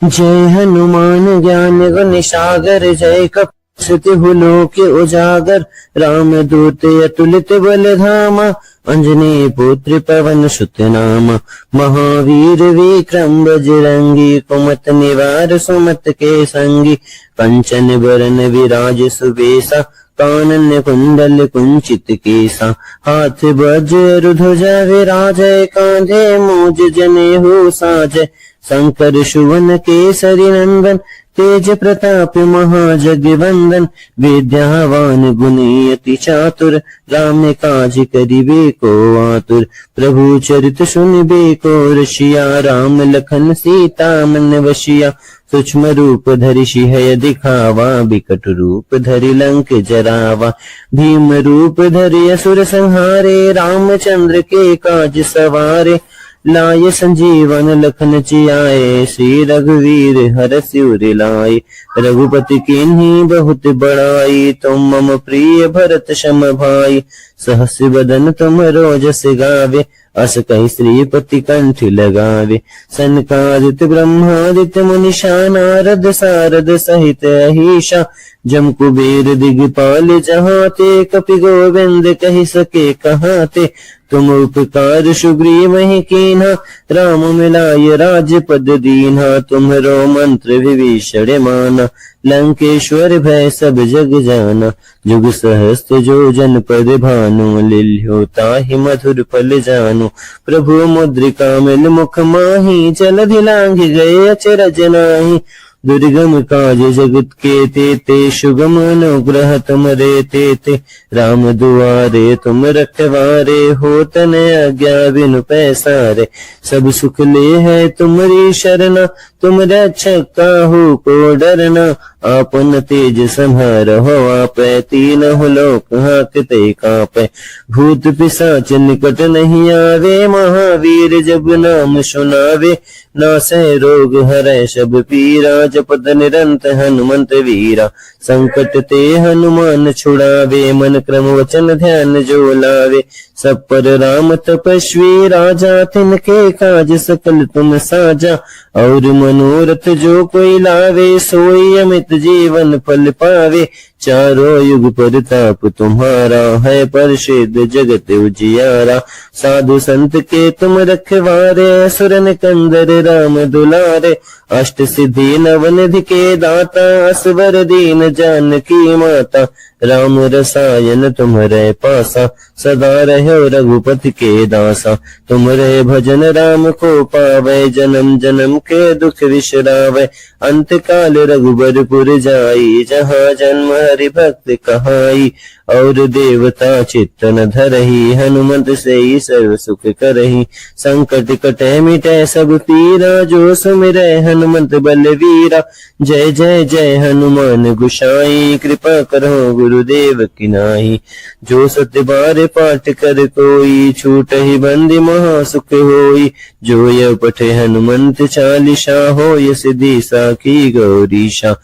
जय हनुमान ज्ञान गुण सागर, जय कपि श्रुतिहु लोक उजागर। राम दूत अतुलित बल धामा, अंजनी पुत्र पवन सुत नामा। महावीर विक्रम बजरंगी, कुमत निवार सुमत के संगी। कंचन बरन विराज सुबेसा, कानन कुंडल कुंचित केसा। हाथ वज्र ध्वजा विराजय, कांधे मूज जनेऊ साजय। शंकर सुवन केसरी नंदन, तेज प्रताप महाजगवंदन। विद्यावान गुणी अति चातुर, राम काज करिबे को आतुर। प्रभु चरित सुनिबे को रसिया, राम लखन सीता मन वशिया। सूक्ष्म रूप धरि सिंह दिखावा, बिकट रूप धरि लंक जरावा। भीम रूप धरि असुर संहारे, रामचंद्र के काज सवारे। लाय संजीवन लखन जियाए, श्री रघुवीर हरषि उर लाए। रघुपति कीन्ही बहुत बड़ाई, तुम मम प्रिय भरत सम भाई। सहस बदन तुम रोजस गावे, अस कहि श्रीपति कंठ लगावे। सनकादित ब्रह्मादित्य मुनीषा, नारद सारद सहित अहीशा। जम कुबेर दिगपाल जहाते, कपि गोविंद कहि सके कहाते। तुम उपकार सुग्रीव ही कीन्हा, राम मिलाय राजपद दीन्हा। तुम्हरो मंत्र विभीषण माना, लंकेश्वर भय सब जग जाना। जुग सहस्त्र जो जन पद भानु, लिल्यो ताहि मधुर फल जानु। प्रभु मुद्रिका मिल मुख माही, जलधि लांघ गए अचरज नाहि। दुर्गम काज जगत के तेते, सुगम अनुग्रह तुमरे तेते। राम दुआरे तुम रखवारे, हो तन आज्ञा बिनु पैसारे। सब सुख ले है तुमरी शरणा, तुम रक्षक काहू को डरना। आपन तेज संहारहो आपै, तीनों लोक हांकते कांपै। भूत पिशाच निकट नहीं आवे, महावीर जब नाम सुनावे। नासै रोग हरै सब पीरा, जपत निरंत हनुमंत वीरा। संकट ते हनुमान छुड़ावे, मन क्रम वचन ध्यान जो लावे। सब पर राम तपस्वी राजा, तिनके काज सकल तुम साजा। और मनोरथ जो कोई लावे, सोई अमित जीवन फल पावे। चारों युग परताप तुम्हारा, है प्रसिद्ध जगत उजियारा। साधु संत के तुम रखवारे, असुर निकंदर राम दुलारे। अष्ट सिद्धि नवनिधि के दाता, असवर दीन जानकी माता। राम रसायन तुम्हरे पासा, सदा रहो रघुपति के दासा। तुम्हरे भजन राम को पावे, जन्म जन्म के दुख विश्रावे। अंत काल रघुबरपुर जाई, जहाँ जन्म हरि भक्त कहाई। और देवता चित्तन धरही, हनुमंत से ही सर्व सुख करही। संकट कटे मिटे सब पीरा, जो सुमिरै हनुमंत बलवीरा। जय जय जय हनुमान गोसाई, कृपा करो गुरुदेव की नाई। जो सत्य बार पाठ कर कोई, छूटहि बंदी महा सुख होई। जो यह पठे हनुमंत चालीसा, होय सिद्धि साखी गौरीशा।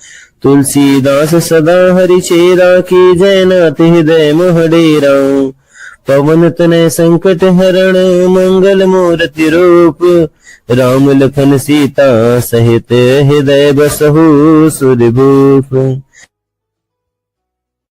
तुलसीदास सदा हरि चेरा, की जय नाथ हृदय मोह डेरा। पवन तनय संकट हरण, मंगल मूर्ति रूप। राम लखन सीता सहित, हृदय बसहु सुरभूप।